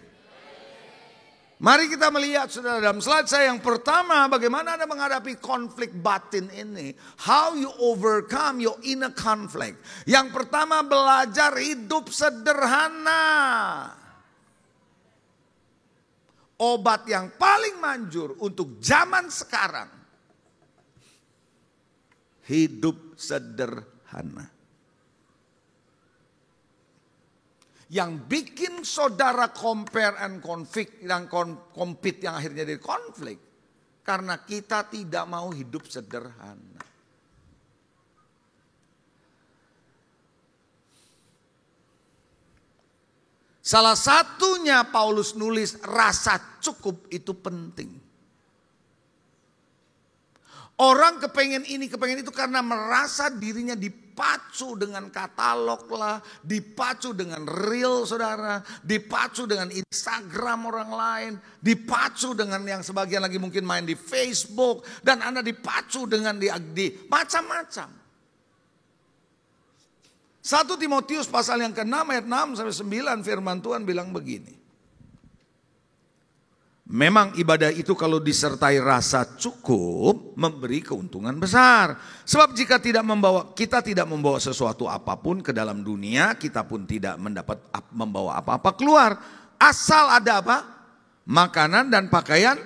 Mari kita melihat saudara dalam slide saya yang pertama. Bagaimana Anda menghadapi konflik batin ini. How you overcome your inner conflict. Yang pertama belajar hidup sederhana. Obat yang paling manjur untuk zaman sekarang. Hidup sederhana. Yang bikin saudara compare and conflict, yang compete yang akhirnya jadi konflik. Karena kita tidak mau hidup sederhana. Salah satunya Paulus nulis rasa cukup itu penting. Orang kepengen ini, kepengen itu karena merasa dirinya dipacu dengan katalog lah, dipacu dengan reel saudara, dipacu dengan Instagram orang lain, dipacu dengan yang sebagian lagi mungkin main di Facebook, dan Anda dipacu dengan di macam-macam. 1 Timotius pasal yang ke-6 ayat 6 sampai 9 firman Tuhan bilang begini. Memang ibadah itu kalau disertai rasa cukup memberi keuntungan besar. Sebab jika kita tidak membawa sesuatu apapun ke dalam dunia, kita pun tidak membawa apa-apa keluar. Asal ada apa? Makanan dan pakaian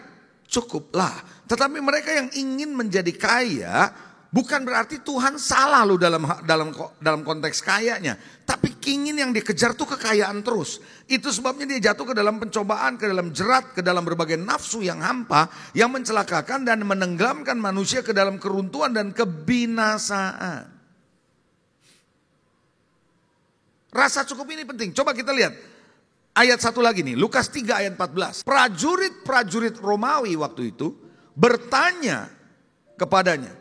cukuplah. Tetapi mereka yang ingin menjadi kaya, bukan berarti Tuhan salah loh dalam konteks kayanya. Tapi ingin yang dikejar tuh kekayaan terus. Itu sebabnya dia jatuh ke dalam pencobaan, ke dalam jerat, ke dalam berbagai nafsu yang hampa. Yang mencelakakan dan menenggelamkan manusia ke dalam keruntuhan dan kebinasaan. Rasa cukup ini penting. Coba kita lihat. Ayat satu lagi nih, Lukas 3 ayat 14. Prajurit-prajurit Romawi waktu itu bertanya kepadanya.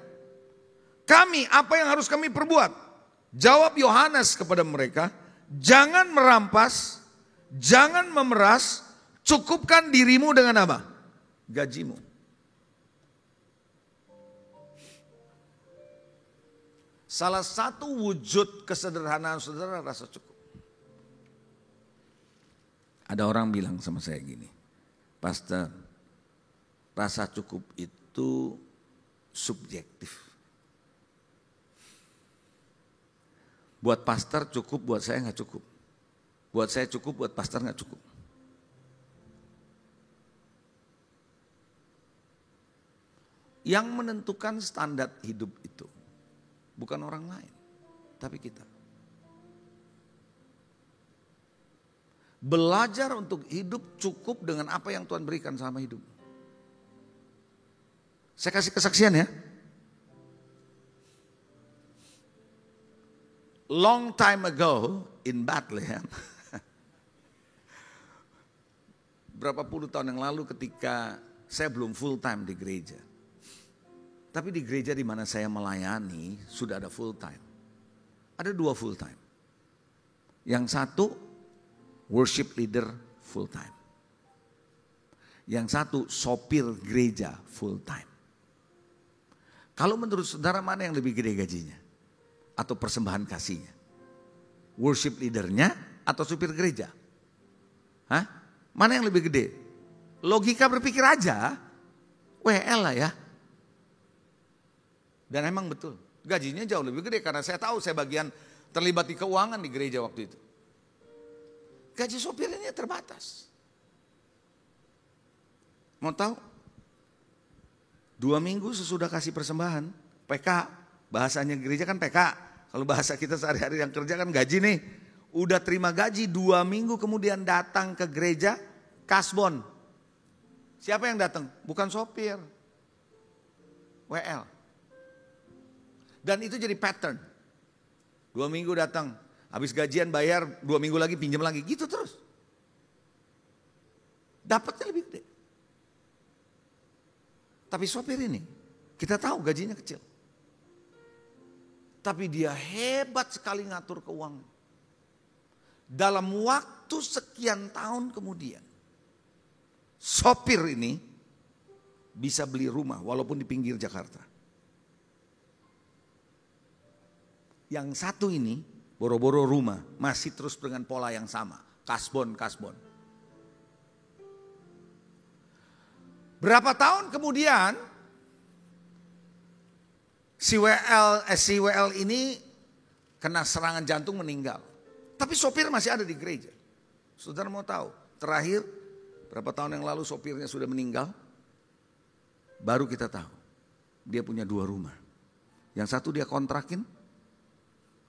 Apa yang harus kami perbuat? Jawab Yohanes kepada mereka, jangan merampas, jangan memeras, cukupkan dirimu dengan apa? Gajimu. Salah satu wujud kesederhanaan saudara rasa cukup. Ada orang bilang sama saya gini, Pastor, rasa cukup itu subjektif. Buat pastor cukup, buat saya nggak cukup. Buat saya cukup, buat pastor nggak cukup. Yang menentukan standar hidup itu bukan orang lain, tapi kita. Belajar untuk hidup cukup dengan apa yang Tuhan berikan sama hidup. Saya kasih kesaksian ya. Long time ago in Bethlehem, berapa puluh tahun yang lalu ketika saya belum full time di gereja. Tapi di gereja di mana saya melayani sudah ada full time. Ada 2 full time. Yang satu worship leader full time. Yang satu sopir gereja full time. Kalau menurut saudara mana yang lebih gede gajinya? Atau persembahan kasihnya? Worship leadernya atau supir gereja? Hah? Mana yang lebih gede? Logika berpikir aja, WL lah ya. Dan emang betul, gajinya jauh lebih gede karena saya tahu saya bagian terlibat di keuangan di gereja waktu itu. Gaji sopirnya terbatas. Mau tahu? 2 minggu sesudah kasih persembahan, PK, bahasanya gereja kan PK. Kalau bahasa kita sehari-hari yang kerja kan gaji nih. Udah terima gaji 2 minggu kemudian datang ke gereja kasbon. Siapa yang datang? Bukan sopir. WL. Dan itu jadi pattern. 2 minggu datang. Habis gajian bayar 2 minggu lagi pinjam lagi. Gitu terus. Dapatnya lebih gede. Tapi sopir ini kita tahu gajinya kecil. Tapi dia hebat sekali ngatur keuangan. Dalam waktu sekian tahun kemudian, sopir ini bisa beli rumah walaupun di pinggir Jakarta. Yang satu ini boro-boro rumah masih terus dengan pola yang sama. Kasbon. Berapa tahun kemudian si WL ini kena serangan jantung meninggal. Tapi sopir masih ada di gereja. Saudara mau tahu, terakhir berapa tahun yang lalu sopirnya sudah meninggal. Baru kita tahu, dia punya 2 rumah. Yang satu dia kontrakin,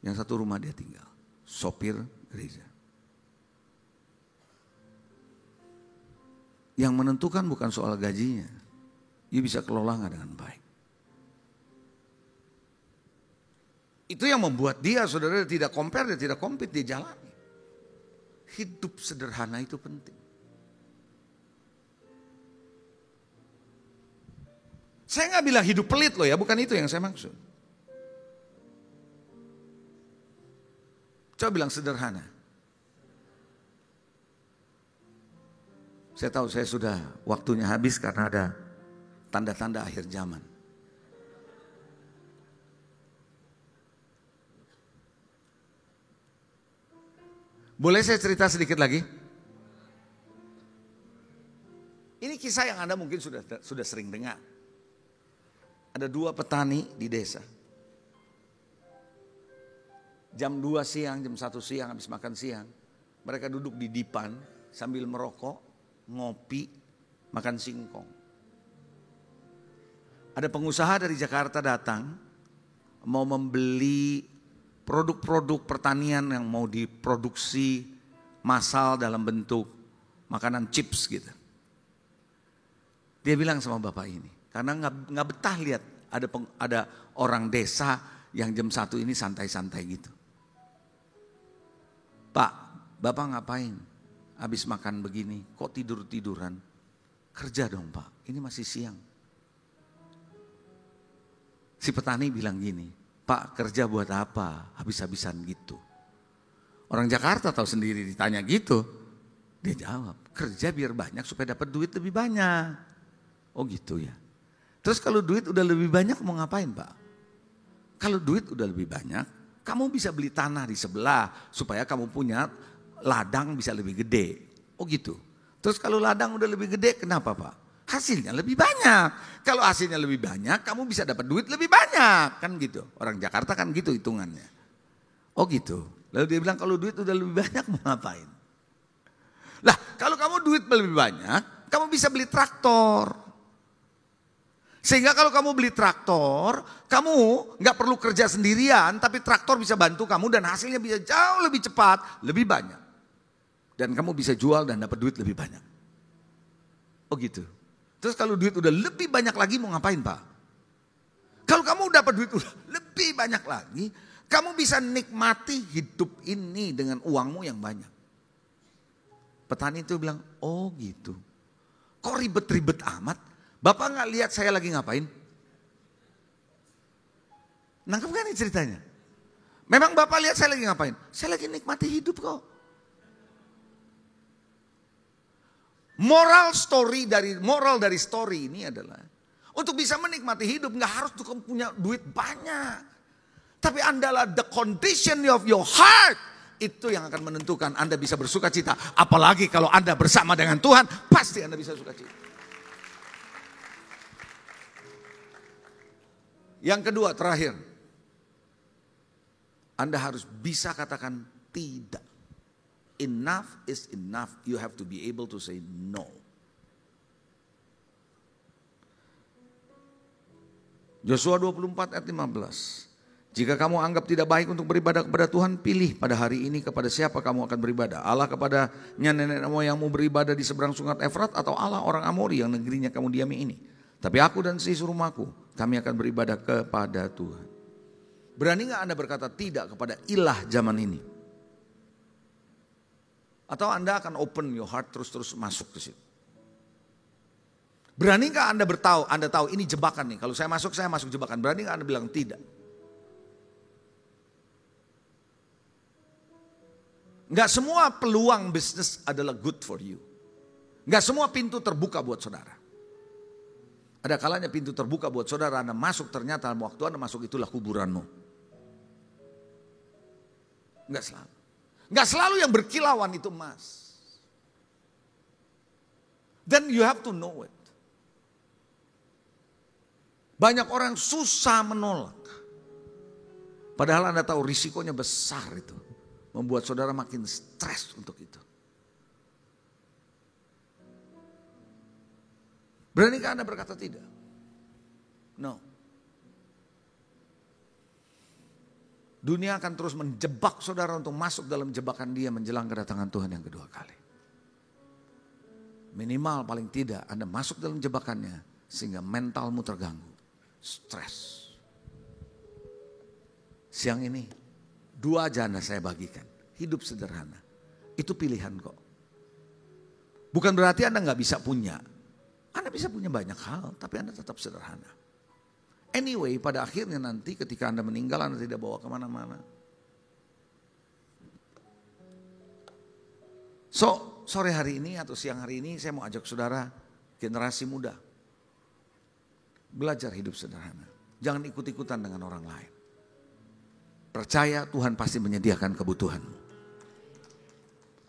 yang satu rumah dia tinggal. Sopir gereja. Yang menentukan bukan soal gajinya, you bisa kelola nggak dengan baik. Itu yang membuat dia, saudara, tidak compare, dia tidak compete, dia jalani. Hidup sederhana itu penting. Saya nggak bilang hidup pelit loh ya, bukan itu yang saya maksud. Coba bilang sederhana. Saya tahu saya sudah waktunya habis karena ada tanda-tanda akhir zaman. Boleh saya cerita sedikit lagi? Ini kisah yang Anda mungkin sudah sering dengar. Ada 2 petani di desa. Jam 2 siang, jam 1 siang habis makan siang. Mereka duduk di dipan sambil merokok, ngopi, makan singkong. Ada pengusaha dari Jakarta datang mau membeli produk-produk pertanian yang mau diproduksi massal dalam bentuk makanan chips gitu. Dia bilang sama bapak ini, karena nggak betah lihat ada orang desa yang jam 1 ini santai-santai gitu. Pak, bapak ngapain? Habis makan begini, kok tidur-tiduran? Kerja dong pak, ini masih siang. Si petani bilang gini, Pak kerja buat apa? Habis-habisan gitu. Orang Jakarta tahu sendiri ditanya gitu. Dia jawab, kerja biar banyak supaya dapat duit lebih banyak. Oh gitu ya. Terus kalau duit udah lebih banyak mau ngapain Pak? Kalau duit udah lebih banyak, kamu bisa beli tanah di sebelah supaya kamu punya ladang bisa lebih gede. Oh gitu. Terus kalau ladang udah lebih gede kenapa Pak? Hasilnya lebih banyak. Kalau hasilnya lebih banyak, kamu bisa dapat duit lebih banyak. Kan gitu. Orang Jakarta kan gitu hitungannya. Oh gitu. Lalu dia bilang kalau duit udah lebih banyak mau ngapain? Lah kalau kamu duit lebih banyak, kamu bisa beli traktor. Sehingga kalau kamu beli traktor, kamu gak perlu kerja sendirian, tapi traktor bisa bantu kamu dan hasilnya bisa jauh lebih cepat, lebih banyak. Dan kamu bisa jual dan dapat duit lebih banyak. Oh gitu. Terus kalau duit udah lebih banyak lagi mau ngapain Pak? Kalau kamu dapat duit udah lebih banyak lagi, kamu bisa nikmati hidup ini dengan uangmu yang banyak. Petani itu bilang, oh gitu. Kok ribet-ribet amat? Bapak gak lihat saya lagi ngapain? Nangkep kan ini ceritanya? Memang Bapak lihat saya lagi ngapain? Saya lagi nikmati hidup kok. Moral dari story ini adalah untuk bisa menikmati hidup nggak harus punya duit banyak, tapi adalah the condition of your heart itu yang akan menentukan Anda bisa bersuka cita. Apalagi kalau Anda bersama dengan Tuhan, pasti Anda bisa suka cita. Yang kedua terakhir, Anda harus bisa katakan tidak. Enough is enough. You have to be able to say no. Yosua 24 ayat 15. Jika kamu anggap tidak baik untuk beribadah kepada Tuhan, pilih pada hari ini kepada siapa kamu akan beribadah. Allah kepadanya nenek moyangmu beribadah di seberang sungai Efrat, atau Allah orang Amori yang negerinya kamu diami ini. Tapi aku dan seluruh rumahku, kami akan beribadah kepada Tuhan. Berani gak Anda berkata tidak kepada ilah zaman ini? Atau Anda akan open your heart terus masuk ke situ? Berani gak Anda tahu ini jebakan nih. Kalau saya masuk jebakan. Berani gak Anda bilang tidak? Gak semua peluang bisnis adalah good for you. Gak semua pintu terbuka buat saudara. Ada kalanya pintu terbuka buat saudara, Anda masuk ternyata waktu Anda masuk itulah kuburanmu. Gak selalu. Gak selalu yang berkilauan itu emas. Then you have to know it. Banyak orang susah menolak. Padahal Anda tahu risikonya besar itu. Membuat saudara makin stres untuk itu. Beranikah Anda berkata tidak? No. Dunia akan terus menjebak saudara untuk masuk dalam jebakan dia menjelang kedatangan Tuhan yang kedua kali. Minimal paling tidak Anda masuk dalam jebakannya sehingga mentalmu terganggu, stres. Siang ini 2 aja saya bagikan, hidup sederhana. Itu pilihan kok. Bukan berarti Anda gak bisa punya. Anda bisa punya banyak hal, tapi Anda tetap sederhana. Anyway, pada akhirnya nanti ketika Anda meninggal, Anda tidak bawa kemana-mana. So, sore hari ini atau siang hari ini saya mau ajak saudara generasi muda. Belajar hidup sederhana. Jangan ikut-ikutan dengan orang lain. Percaya Tuhan pasti menyediakan kebutuhanmu.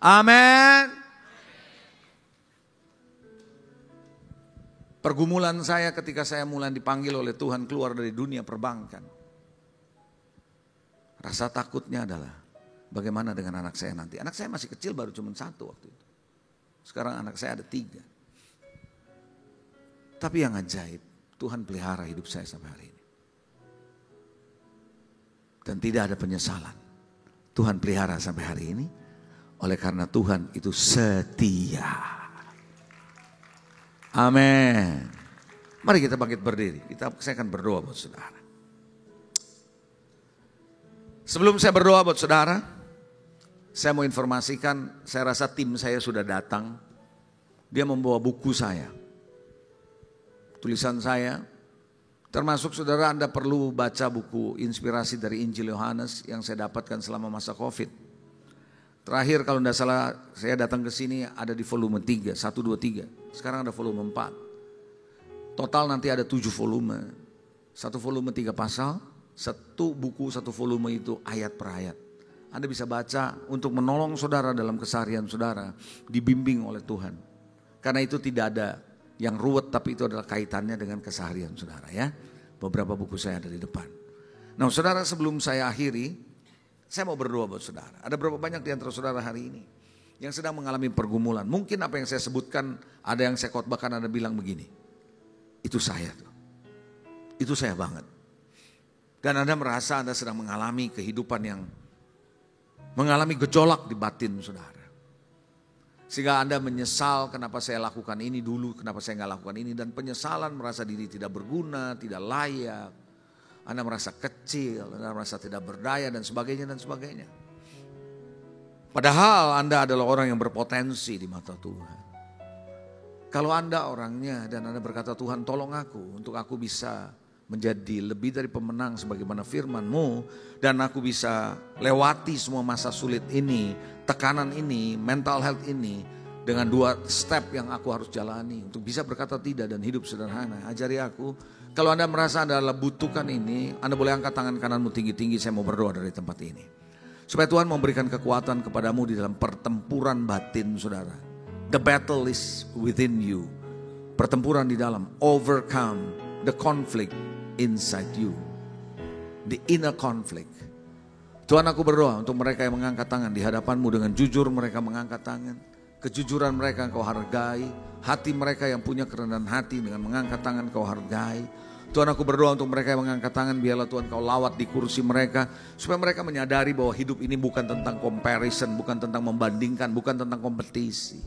Amin. Pergumulan saya ketika saya mulai dipanggil oleh Tuhan keluar dari dunia perbankan. Rasa takutnya adalah bagaimana dengan anak saya nanti. Anak saya masih kecil, baru cuma 1 waktu itu. Sekarang anak saya ada 3. Tapi yang ajaib, Tuhan pelihara hidup saya sampai hari ini. Dan tidak ada penyesalan. Tuhan pelihara sampai hari ini. Oleh karena Tuhan itu setia. Amin. Mari kita bangkit berdiri. Saya akan berdoa buat saudara. Sebelum saya berdoa buat saudara, saya mau informasikan, saya rasa tim saya sudah datang. Dia membawa buku saya. Tulisan saya, termasuk saudara Anda perlu baca buku inspirasi dari Injil Yohanes yang saya dapatkan selama masa COVID. Terakhir kalau tidak salah saya datang ke sini ada di volume 3, 1, 2, 3. Sekarang ada volume 4. Total nanti ada 7 volume. 1 volume 3 pasal, 1 buku 1 volume itu ayat per ayat. Anda bisa baca untuk menolong saudara dalam keseharian saudara, dibimbing oleh Tuhan. Karena itu tidak ada yang ruwet, tapi itu adalah kaitannya dengan keseharian saudara ya. Beberapa buku saya ada di depan. Nah saudara, sebelum saya akhiri, saya mau berdoa buat saudara. Ada berapa banyak di antara saudara hari ini yang sedang mengalami pergumulan. Mungkin apa yang saya sebutkan, ada yang saya khotbahkan, Anda bilang begini. Itu saya tuh. Itu saya banget. Dan Anda merasa Anda sedang mengalami kehidupan yang mengalami gejolak di batin saudara. Sehingga Anda menyesal kenapa saya lakukan ini dulu, kenapa saya gak lakukan ini. Dan penyesalan, merasa diri tidak berguna, tidak layak. Anda merasa kecil, Anda merasa tidak berdaya dan sebagainya dan sebagainya. Padahal Anda adalah orang yang berpotensi di mata Tuhan. Kalau Anda orangnya dan Anda berkata, Tuhan tolong aku untuk aku bisa menjadi lebih dari pemenang sebagaimana firman-Mu. Dan aku bisa lewati semua masa sulit ini, tekanan ini, mental health ini. Dengan 2 step yang aku harus jalani untuk bisa berkata tidak dan hidup sederhana. Ajari aku. Kalau Anda merasa Anda butuhkan ini, Anda boleh angkat tangan kananmu tinggi-tinggi. Saya mau berdoa dari tempat ini. Supaya Tuhan memberikan kekuatan kepadamu di dalam pertempuran batin saudara. The battle is within you. Pertempuran di dalam. Overcome the conflict inside you. The inner conflict. Tuhan, aku berdoa untuk mereka yang mengangkat tangan di hadapanmu dengan jujur, mereka mengangkat tangan. Kejujuran mereka Engkau hargai. Hati mereka yang punya kerendahan hati dengan mengangkat tangan Engkau hargai. Tuhan, aku berdoa untuk mereka yang mengangkat tangan. Biarlah Tuhan Kau lawat di kursi mereka. Supaya mereka menyadari bahwa hidup ini bukan tentang comparison. Bukan tentang membandingkan. Bukan tentang kompetisi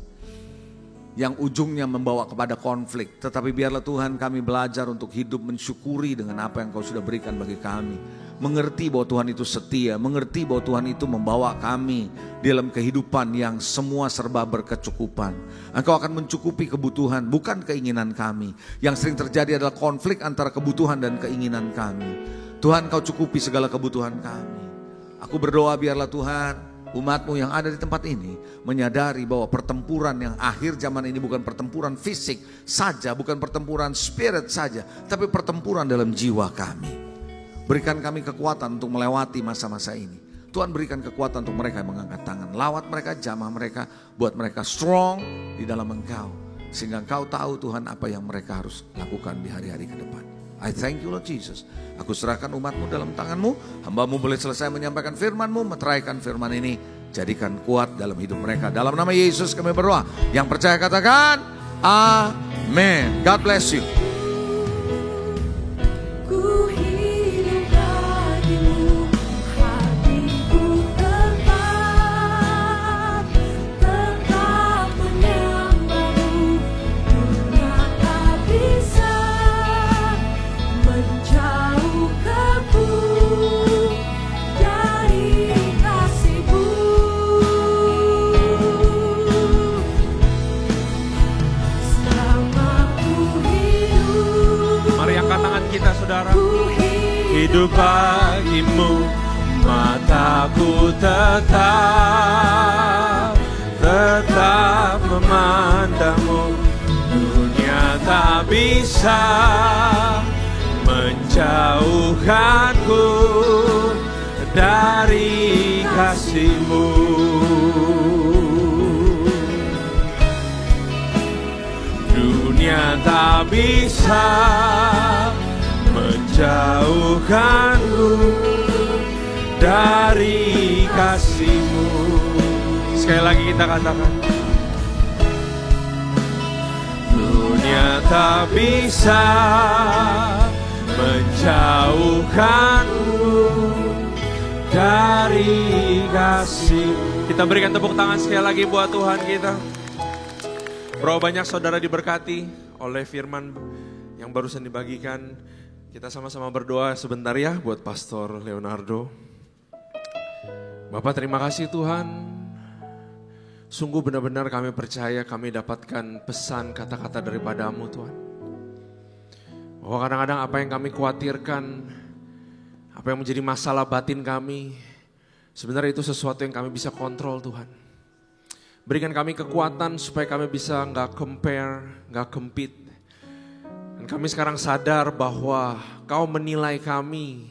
yang ujungnya membawa kepada konflik. Tetapi biarlah Tuhan kami belajar untuk hidup mensyukuri dengan apa yang Kau sudah berikan bagi kami. Mengerti bahwa Tuhan itu setia, mengerti bahwa Tuhan itu membawa kami dalam kehidupan yang semua serba berkecukupan. Engkau akan mencukupi kebutuhan, bukan keinginan kami. Yang sering terjadi adalah konflik antara kebutuhan dan keinginan kami. Tuhan, Kau cukupi segala kebutuhan kami. Aku berdoa biarlah Tuhan, umat-Mu yang ada di tempat ini menyadari bahwa pertempuran yang akhir zaman ini bukan pertempuran fisik saja, bukan pertempuran spirit saja, tapi pertempuran dalam jiwa kami. Berikan kami kekuatan untuk melewati masa-masa ini. Tuhan, berikan kekuatan untuk mereka yang mengangkat tangan. Lawat mereka, jamah mereka, buat mereka strong di dalam Engkau. Sehingga Engkau tahu Tuhan apa yang mereka harus lakukan di hari-hari ke depan. I thank you Lord Jesus. Aku serahkan umat-Mu dalam tangan-Mu. Hamba-Mu boleh selesai menyampaikan firman-Mu, meteraikan firman ini. Jadikan kuat dalam hidup mereka. Dalam nama Yesus kami berdoa. Yang percaya katakan, amin. God bless you. Tetap menyembah-Mu, dunia tak bisa hidup bagimu, mataku tetap memandangmu. Dunia tak bisa menjauhkanku dari kasih-Mu. Dunia tak bisa menjauhkanku dari kasih-Mu. Sekali lagi kita katakan, dunia tak bisa menjauhkanku dari kasih. Kita berikan tepuk tangan sekali lagi buat Tuhan kita. Berapa banyak saudara diberkati oleh firman yang barusan dibagikan. Kita sama-sama berdoa sebentar ya buat Pastor Leonardo. Bapak, terima kasih Tuhan. Sungguh benar-benar kami percaya kami dapatkan pesan kata-kata daripada-Mu Tuhan. Bahwa kadang-kadang apa yang kami khawatirkan, apa yang menjadi masalah batin kami, sebenarnya itu sesuatu yang kami bisa kontrol Tuhan. Berikan kami kekuatan supaya kami bisa gak compare, gak compete. Dan kami sekarang sadar bahwa Kau menilai kami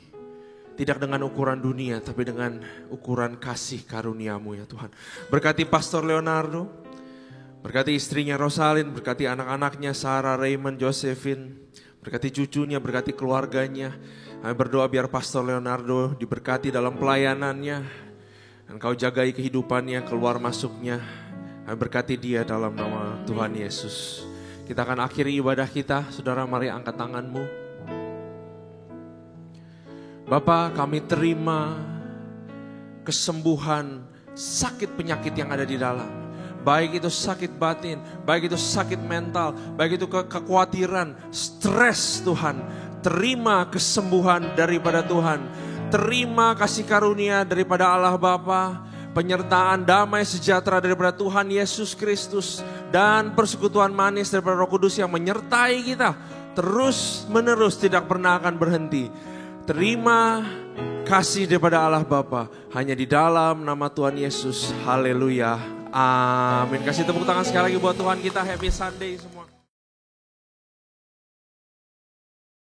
tidak dengan ukuran dunia, tapi dengan ukuran kasih karunia-Mu ya Tuhan. Berkati Pastor Leonardo, berkati istrinya Rosalyn, berkati anak-anaknya Sarah, Raymond, Josephine, berkati cucunya, berkati keluarganya. Kami berdoa biar Pastor Leonardo diberkati dalam pelayanannya, dan Kau jagai kehidupannya, keluar masuknya. Kami berkati dia dalam nama Tuhan Yesus. Kita akan akhiri ibadah kita. Saudara, mari angkat tanganmu. Bapa, kami terima kesembuhan sakit penyakit yang ada di dalam. Baik itu sakit batin, baik itu sakit mental, baik itu kekhawatiran, stres Tuhan. Terima kesembuhan daripada Tuhan. Terima kasih karunia daripada Allah Bapa. Penyertaan damai sejahtera daripada Tuhan Yesus Kristus. Dan persekutuan manis daripada Roh Kudus yang menyertai kita. Terus menerus tidak pernah akan berhenti. Terima kasih daripada Allah Bapa. Hanya di dalam nama Tuhan Yesus. Haleluya. Amin. Kasih tepuk tangan sekali lagi buat Tuhan kita. Happy Sunday semua.